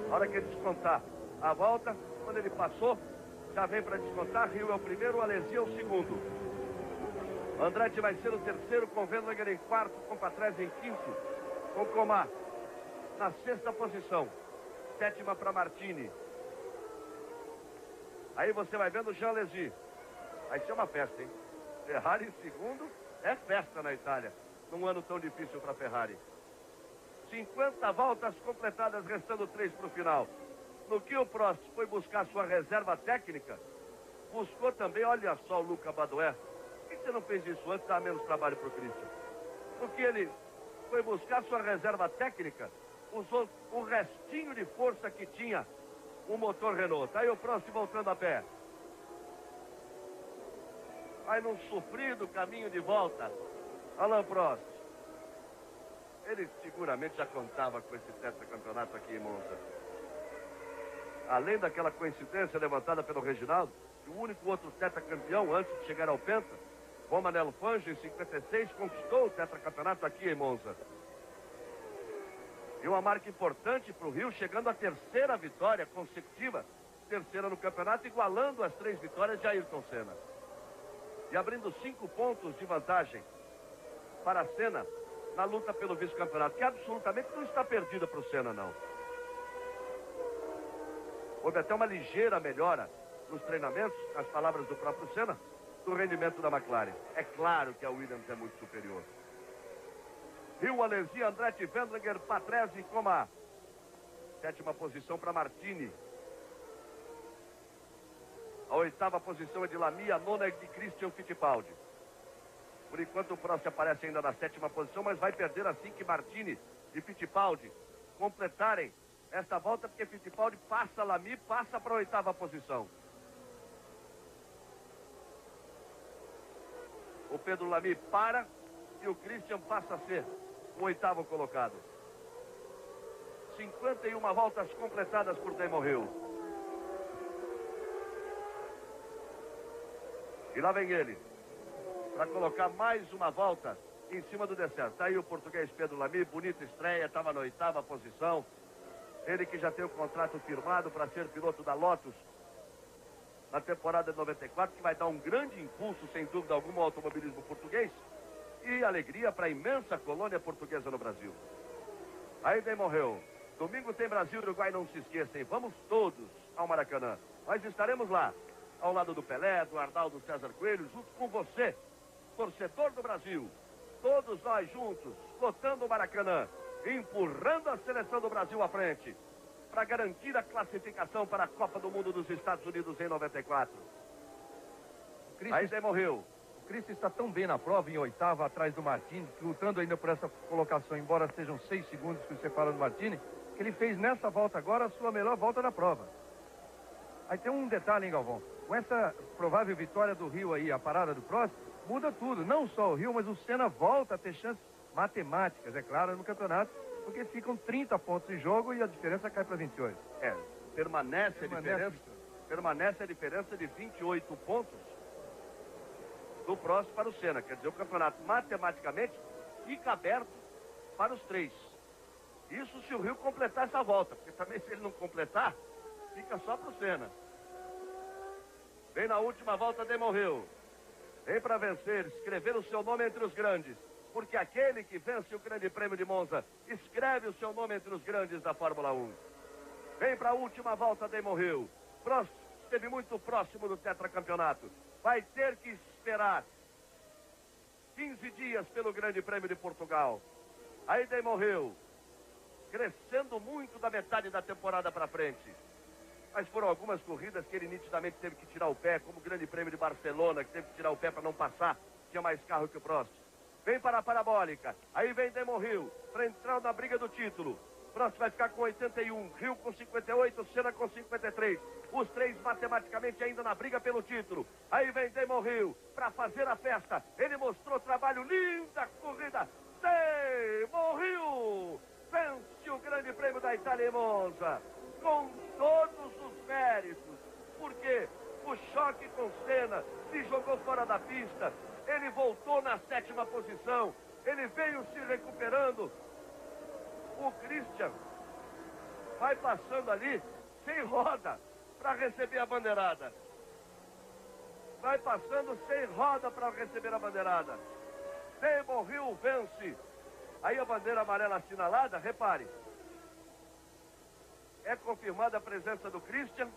A hora que ele descontar a volta, quando ele passou, já vem para descontar. Hill é o primeiro, o Alesi é o segundo. Andretti vai ser o terceiro, com Wendlinger em quarto, com Patrese em quinto, com Comar na sexta posição. Sétima para Martini. Aí você vai vendo o Jean Alesi. Vai ser uma festa, hein? Ferrari em segundo, é festa na Itália. Num ano tão difícil para a Ferrari. 50 voltas completadas, restando 3 para o final. No que o Prost foi buscar sua reserva técnica, buscou também, olha só o Luca Badoer. Por que você não fez isso antes, dá menos trabalho para o Christian? Porque ele foi buscar sua reserva técnica, usou o restinho de força que tinha o motor Renault. Tá aí o Prost voltando a pé. Vai num sofrido caminho de volta. Alain Prost. Ele seguramente já contava com esse tetracampeonato aqui em Monza. Além daquela coincidência levantada pelo Reginaldo, que o único outro tetracampeão antes de chegar ao Penta, Romanello Fangio, em 56, conquistou o tetracampeonato aqui em Monza. E uma marca importante para o Rio, chegando à terceira vitória consecutiva, terceira no campeonato, igualando as 3 vitórias de Ayrton Senna. E abrindo 5 pontos de vantagem para a Senna na luta pelo vice-campeonato, que absolutamente não está perdida para o Senna, não. Houve até uma ligeira melhora nos treinamentos, nas palavras do próprio Senna, do rendimento da McLaren. É claro que a Williams é muito superior. Hill, Alesi, Andretti, Wendlinger, Patrese e Comar. Sétima posição para Martini. A oitava posição é de Lamy, a nona é de Christian Fittipaldi. Por enquanto o Prost aparece ainda na sétima posição, mas vai perder assim que Martini e Fittipaldi completarem esta volta, porque Fittipaldi passa Lamy, passa para a oitava posição. O Pedro Lamy para e o Christian passa a ser o oitavo colocado. 51 voltas completadas por Damon Hill. E lá vem ele, para colocar mais uma volta em cima do deserto. Tá aí o português Pedro Lamy, bonita estreia, estava na 8ª posição. Ele que já tem o contrato firmado para ser piloto da Lotus na temporada de 94, que vai dar um grande impulso, sem dúvida alguma, ao automobilismo português e alegria para a imensa colônia portuguesa no Brasil. Aí daí morreu. Domingo tem Brasil e Uruguai, não se esqueçam. Vamos todos ao Maracanã. Nós estaremos lá, ao lado do Pelé, do Arnaldo César Coelho, junto com você, torcedor do Brasil. Todos nós juntos, lotando o Maracanã, empurrando a seleção do Brasil à frente, para garantir a classificação para a Copa do Mundo dos Estados Unidos em 94. Aí daí morreu. O Christian está tão bem na prova, em 8ª, atrás do Martini, lutando ainda por essa colocação, embora sejam 6 segundos que o separam do Martini, que ele fez nessa volta agora a sua melhor volta da prova. Aí tem um detalhe, hein, Galvão? Com essa provável vitória do Rio aí, a parada do Prost, muda tudo. Não só o Rio, mas o Senna volta a ter chances matemáticas, é claro, no campeonato, porque ficam 30 pontos em jogo e a diferença cai para 28. Permanece a diferença de 28 pontos do Prost para o Senna. Quer dizer, o campeonato matematicamente fica aberto para os 3. Isso se o Rio completar essa volta, porque também se ele não completar, fica só para o Senna. Vem na última volta, demorreu. Vem para vencer, escrever o seu nome entre os grandes, porque aquele que vence o Grande Prêmio de Monza escreve o seu nome entre os grandes da Fórmula 1. Vem para a última volta, demorreu. Prost esteve muito próximo do tetracampeonato. Vai ter que esperar 15 dias pelo Grande Prêmio de Portugal. Aí demorreu, crescendo muito da metade da temporada para frente. Mas foram algumas corridas que ele nitidamente teve que tirar o pé, como o Grande Prêmio de Barcelona, que teve que tirar o pé para não passar, tinha mais carro que o Prost. Vem para a parabólica, aí vem Damon Hill, para entrar na briga do título. Prost vai ficar com 81, Hill com 58, Senna com 53. Os 3 matematicamente ainda na briga pelo título. Aí vem Damon Hill para fazer a festa. Ele mostrou trabalho, linda corrida. Damon Hill vence o Grande Prêmio da Itália em Monza, com todos os méritos, porque o choque com Senna se jogou fora da pista, ele voltou na 7ª posição, ele veio se recuperando. O Christian vai passando ali sem roda para receber a bandeirada. Vai passando sem roda para receber a bandeirada. Damon Hill vence. Aí a bandeira amarela assinalada, repare, é confirmada a presença do Christian.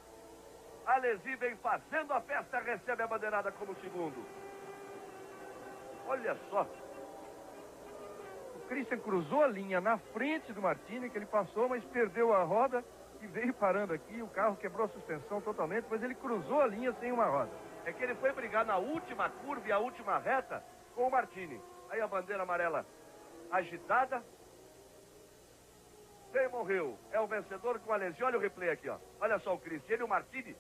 Alesi vem fazendo a festa, recebe a bandeirada como segundo. Olha só. O Christian cruzou a linha na frente do Martini, que ele passou, mas perdeu a roda e veio parando aqui. O carro quebrou a suspensão totalmente, mas ele cruzou a linha sem uma roda. É que ele foi brigar na última curva e a última reta com o Martini. Aí a bandeira amarela agitada. Damon Hill é o vencedor com a Alesi. Olha o replay aqui, ó. Olha só o Christian e o Martini.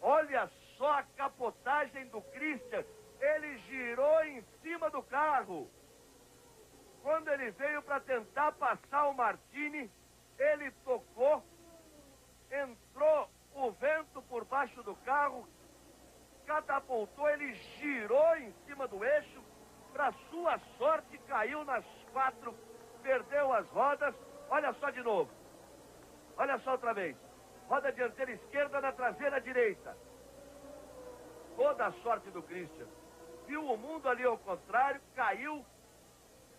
Olha só a capotagem do Christian. Ele girou em cima do carro. Quando ele veio para tentar passar o Martini, ele tocou, entrou o vento por baixo do carro, catapultou, ele girou em cima do eixo, para sua sorte caiu nas 4, perdeu as rodas. Olha só de novo, olha só outra vez, roda dianteira esquerda na traseira direita. Toda a sorte do Christian, viu o mundo ali ao contrário, caiu,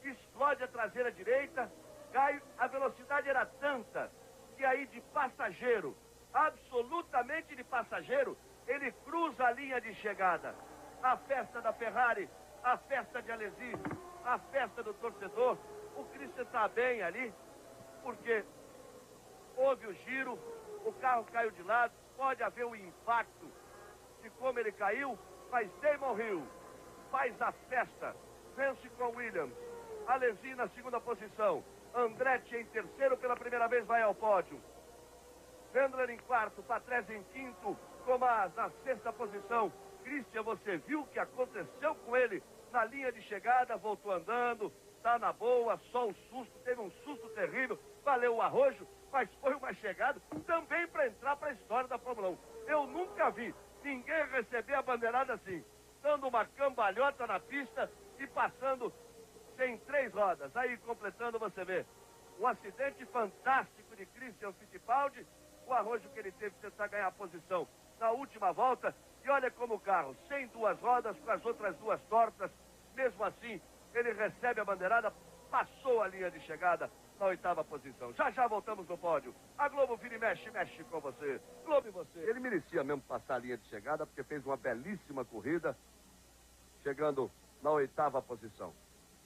explode a traseira direita, cai, a velocidade era tanta que aí de passageiro, absolutamente de passageiro, ele cruza a linha de chegada. A festa da Ferrari, a festa de Alesi, a festa do torcedor. O Christian está bem ali, porque houve o giro, o carro caiu de lado, pode haver um impacto de como ele caiu, mas Damon Hill faz a festa, vence com Williams, Alesi na 2ª posição, Andretti em 3º, pela primeira vez vai ao pódio, Vendler em 4º, Patrese em 5º, Tomás na 6ª posição. Christian, você viu o que aconteceu com ele na linha de chegada, voltou andando, tá na boa, só um susto, teve um susto terrível, valeu o arrojo, mas foi uma chegada também para entrar para a história da Fórmula 1. Eu nunca vi ninguém recebeu a bandeirada assim, dando uma cambalhota na pista e passando sem 3 rodas. Aí, completando, você vê o acidente fantástico de Christian Fittipaldi, o arrojo que ele teve que tentar ganhar a posição na última volta. E olha como o carro, sem 2 rodas, com as outras 2 tortas, mesmo assim, ele recebe a bandeirada, passou a linha de chegada na 8ª posição. Já já voltamos no pódio. A Globo vira e mexe, mexe com você. Globo e você. Ele merecia mesmo passar a linha de chegada, porque fez uma belíssima corrida, chegando na 8ª posição.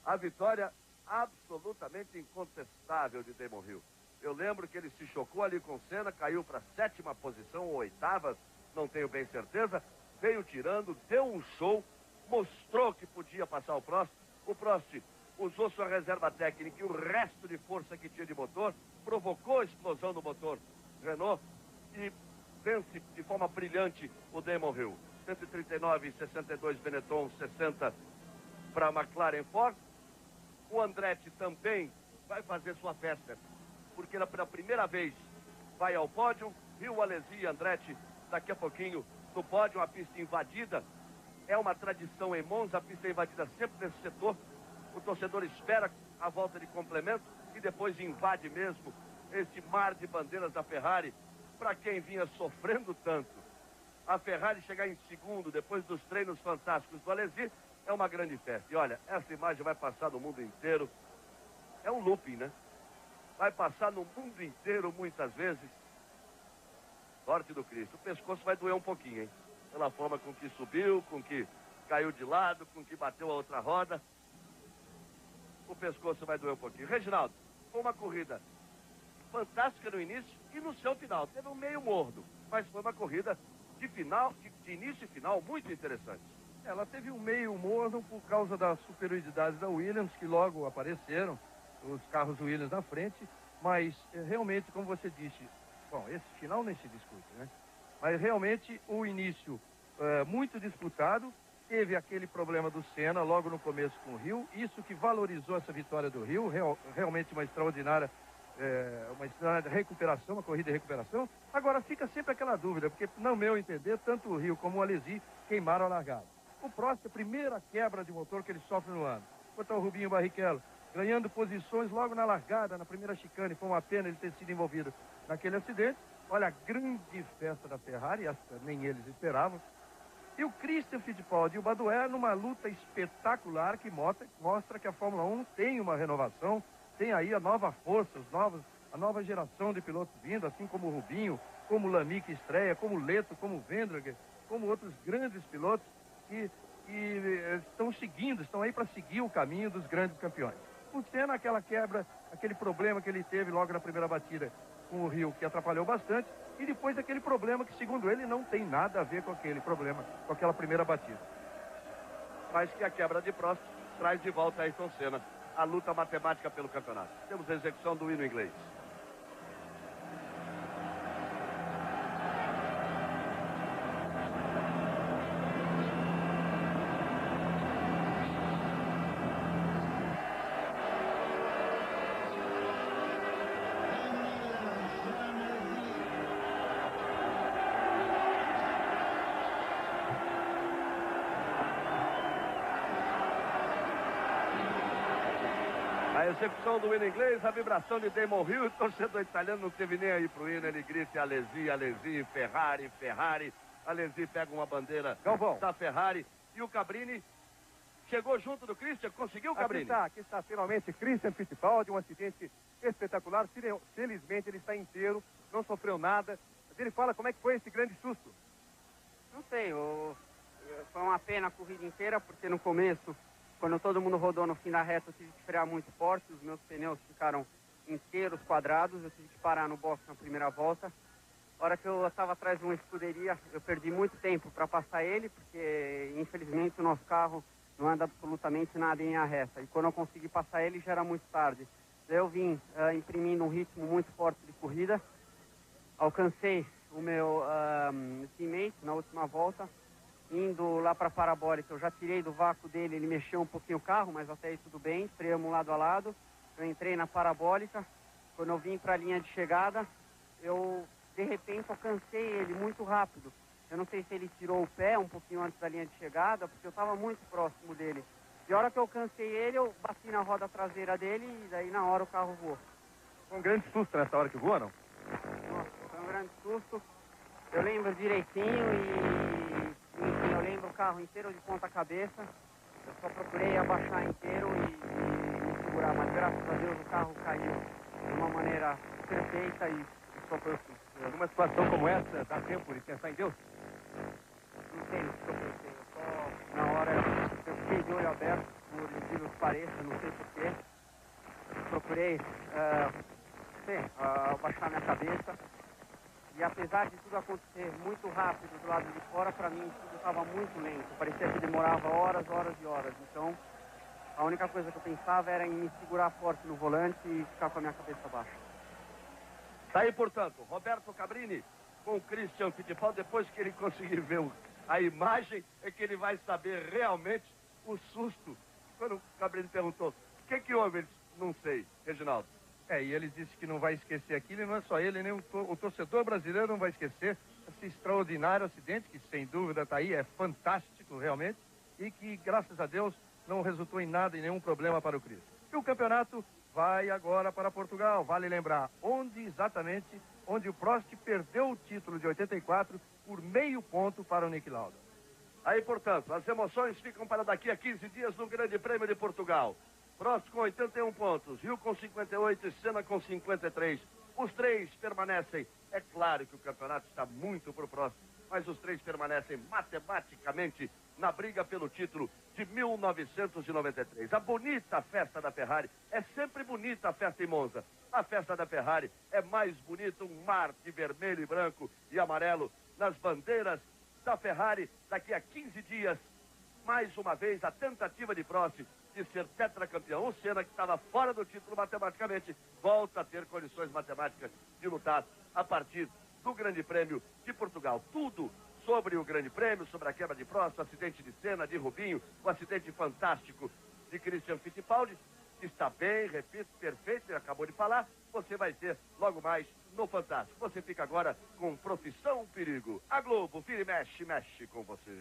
A vitória absolutamente incontestável de Damon Hill. Eu lembro que ele se chocou ali com Senna, caiu para a 7ª posição ou 8ª, não tenho bem certeza, veio tirando, deu um show, mostrou que podia passar o Prost. O Prost usou sua reserva técnica e o resto de força que tinha de motor, provocou a explosão do motor Renault e vence de forma brilhante o Damon Hill. 139,62 Benetton, 60 para a McLaren Ford. O Andretti também vai fazer sua festa, porque pela primeira vez vai ao pódio. Hill, Alesi e Andretti daqui a pouquinho no pódio, a pista invadida. É uma tradição em Monza, a pista é invadida sempre nesse setor. O torcedor espera a volta de complemento e depois invade mesmo esse mar de bandeiras da Ferrari. Para quem vinha sofrendo tanto, a Ferrari chegar em segundo depois dos treinos fantásticos do Alesi é uma grande festa. E olha, essa imagem vai passar no mundo inteiro. É um looping, né? Vai passar no mundo inteiro muitas vezes. Sorte do Cristo. O pescoço vai doer um pouquinho, hein? Pela forma com que subiu, com que caiu de lado, com que bateu a outra roda. O pescoço vai doer um pouquinho. Reginaldo, foi uma corrida fantástica no início e no seu final. Teve um meio morno, mas foi uma corrida de final, de início e final muito interessante. Ela teve um meio morno por causa da superioridade da Williams, que logo apareceram, os carros Williams na frente, mas realmente, como você disse, bom, esse final nem se discute, né? Mas realmente o início muito disputado, teve aquele problema do Senna logo no começo com o Hill, isso que valorizou essa vitória do Hill, realmente uma extraordinária recuperação, uma corrida de recuperação. Agora fica sempre aquela dúvida, porque no meu entender, tanto o Hill como o Alesi queimaram a largada. O Prost, a primeira quebra de motor que ele sofre no ano. Enquanto o Rubinho Barrichello ganhando posições logo na largada, na primeira chicane, foi uma pena ele ter sido envolvido naquele acidente. Olha a grande festa da Ferrari, essa nem eles esperavam. E o Christian Fittipaldi e o Badoer numa luta espetacular que mostra que a Fórmula 1 tem uma renovação, tem aí a nova força, a nova geração de pilotos vindo, assim como o Rubinho, como o Lamy que estreia, como o Leto, como o Vendragher, como outros grandes pilotos que estão aí para seguir o caminho dos grandes campeões. O Senna, aquela quebra, aquele problema que ele teve logo na primeira batida com o Hill, que atrapalhou bastante, e depois aquele problema que, segundo ele, não tem nada a ver com aquele problema, com aquela primeira batida. Mas que a quebra de Prost traz de volta a Ayrton Senna a luta matemática pelo campeonato. Temos a execução do hino inglês. A execução do hino inglês, a vibração de Damon Hill, o torcedor italiano não teve nem aí pro hino, ele grita Alesi, Alesi, Ferrari, Ferrari. Alesi pega uma bandeira da Ferrari e o Cabrini chegou junto do Christian, conseguiu o Cabrini? Aqui está finalmente Christian Fittipaldi, um acidente espetacular, felizmente ele está inteiro, não sofreu nada. Mas ele fala como é que foi esse grande susto. Não sei, foi uma pena a corrida inteira, porque no começo, quando todo mundo rodou no fim da reta, eu tive que frear muito forte, os meus pneus ficaram inteiros, quadrados, eu tive que parar no box na primeira volta. A hora que eu estava atrás de uma escuderia, eu perdi muito tempo para passar ele, porque infelizmente o nosso carro não anda absolutamente nada em linha reta. E quando eu consegui passar ele, já era muito tarde. Daí eu vim imprimindo um ritmo muito forte de corrida, alcancei o meu teammate na última volta, indo lá para a parabólica. Eu já tirei do vácuo dele, ele mexeu um pouquinho o carro, mas até aí tudo bem, freamos lado a lado. Eu entrei na parabólica, quando eu vim para a linha de chegada, eu de repente alcancei ele muito rápido. Eu não sei se ele tirou o pé um pouquinho antes da linha de chegada, porque eu estava muito próximo dele. E a hora que eu cansei ele, eu bati na roda traseira dele e daí na hora o carro voou. Foi um grande susto nessa hora que voou, não? Nossa, foi um grande susto. Eu lembro direitinho e enfim, eu lembro o carro inteiro de ponta cabeça. Eu só procurei abaixar inteiro e me segurar, mas graças a Deus o carro caiu de uma maneira perfeita e só foi o susto. Numa situação como essa, dá tempo de pensar em Deus? Não sei o que eu pensei, eu só na hora eu fiquei de olho aberto, por incrível que pareça, não sei porquê. Procurei abaixar minha cabeça e apesar de tudo acontecer muito rápido do lado de fora, para mim tudo estava muito lento, parecia que demorava horas, horas e horas. Então a única coisa que eu pensava era em me segurar forte no volante e ficar com a minha cabeça baixa. Tá aí, portanto, Roberto Cabrini com o Christian Fittipaldi. Depois que ele conseguir ver a imagem, é que ele vai saber realmente o susto. Quando o Cabrini perguntou, o que houve? Ele disse, não sei, Reginaldo. E ele disse que não vai esquecer aquilo, e não é só ele, nem o torcedor brasileiro não vai esquecer esse extraordinário acidente, que sem dúvida está aí, é fantástico realmente, e que, graças a Deus, não resultou em nada, em nenhum problema para o Cristo. E o campeonato vai agora para Portugal. Vale lembrar exatamente onde o Prost perdeu o título de 84 por meio ponto para o Niki Lauda. Aí, portanto, as emoções ficam para daqui a 15 dias no Grande Prêmio de Portugal. Prost com 81 pontos, Hill com 58 e Senna com 53. Os três permanecem. É claro que o campeonato está muito para o Prost, mas os três permanecem matematicamente na briga pelo título de 1993. A bonita festa da Ferrari, é sempre bonita a festa em Monza. A festa da Ferrari é mais bonita, um mar de vermelho e branco e amarelo nas bandeiras da Ferrari. Daqui a 15 dias, mais uma vez, a tentativa de Prost de ser tetracampeão. O Senna, que estava fora do título matematicamente, volta a ter condições matemáticas de lutar a partir do Grande Prêmio de Portugal. Tudo sobre o Grande Prêmio, sobre a quebra de Prost, o acidente de Senna, de Rubinho, o acidente fantástico de Christian Fittipaldi, que está bem, repito, perfeito, ele acabou de falar, você vai ter logo mais no Fantástico. Você fica agora com Profissão Perigo. A Globo, vira e mexe com você.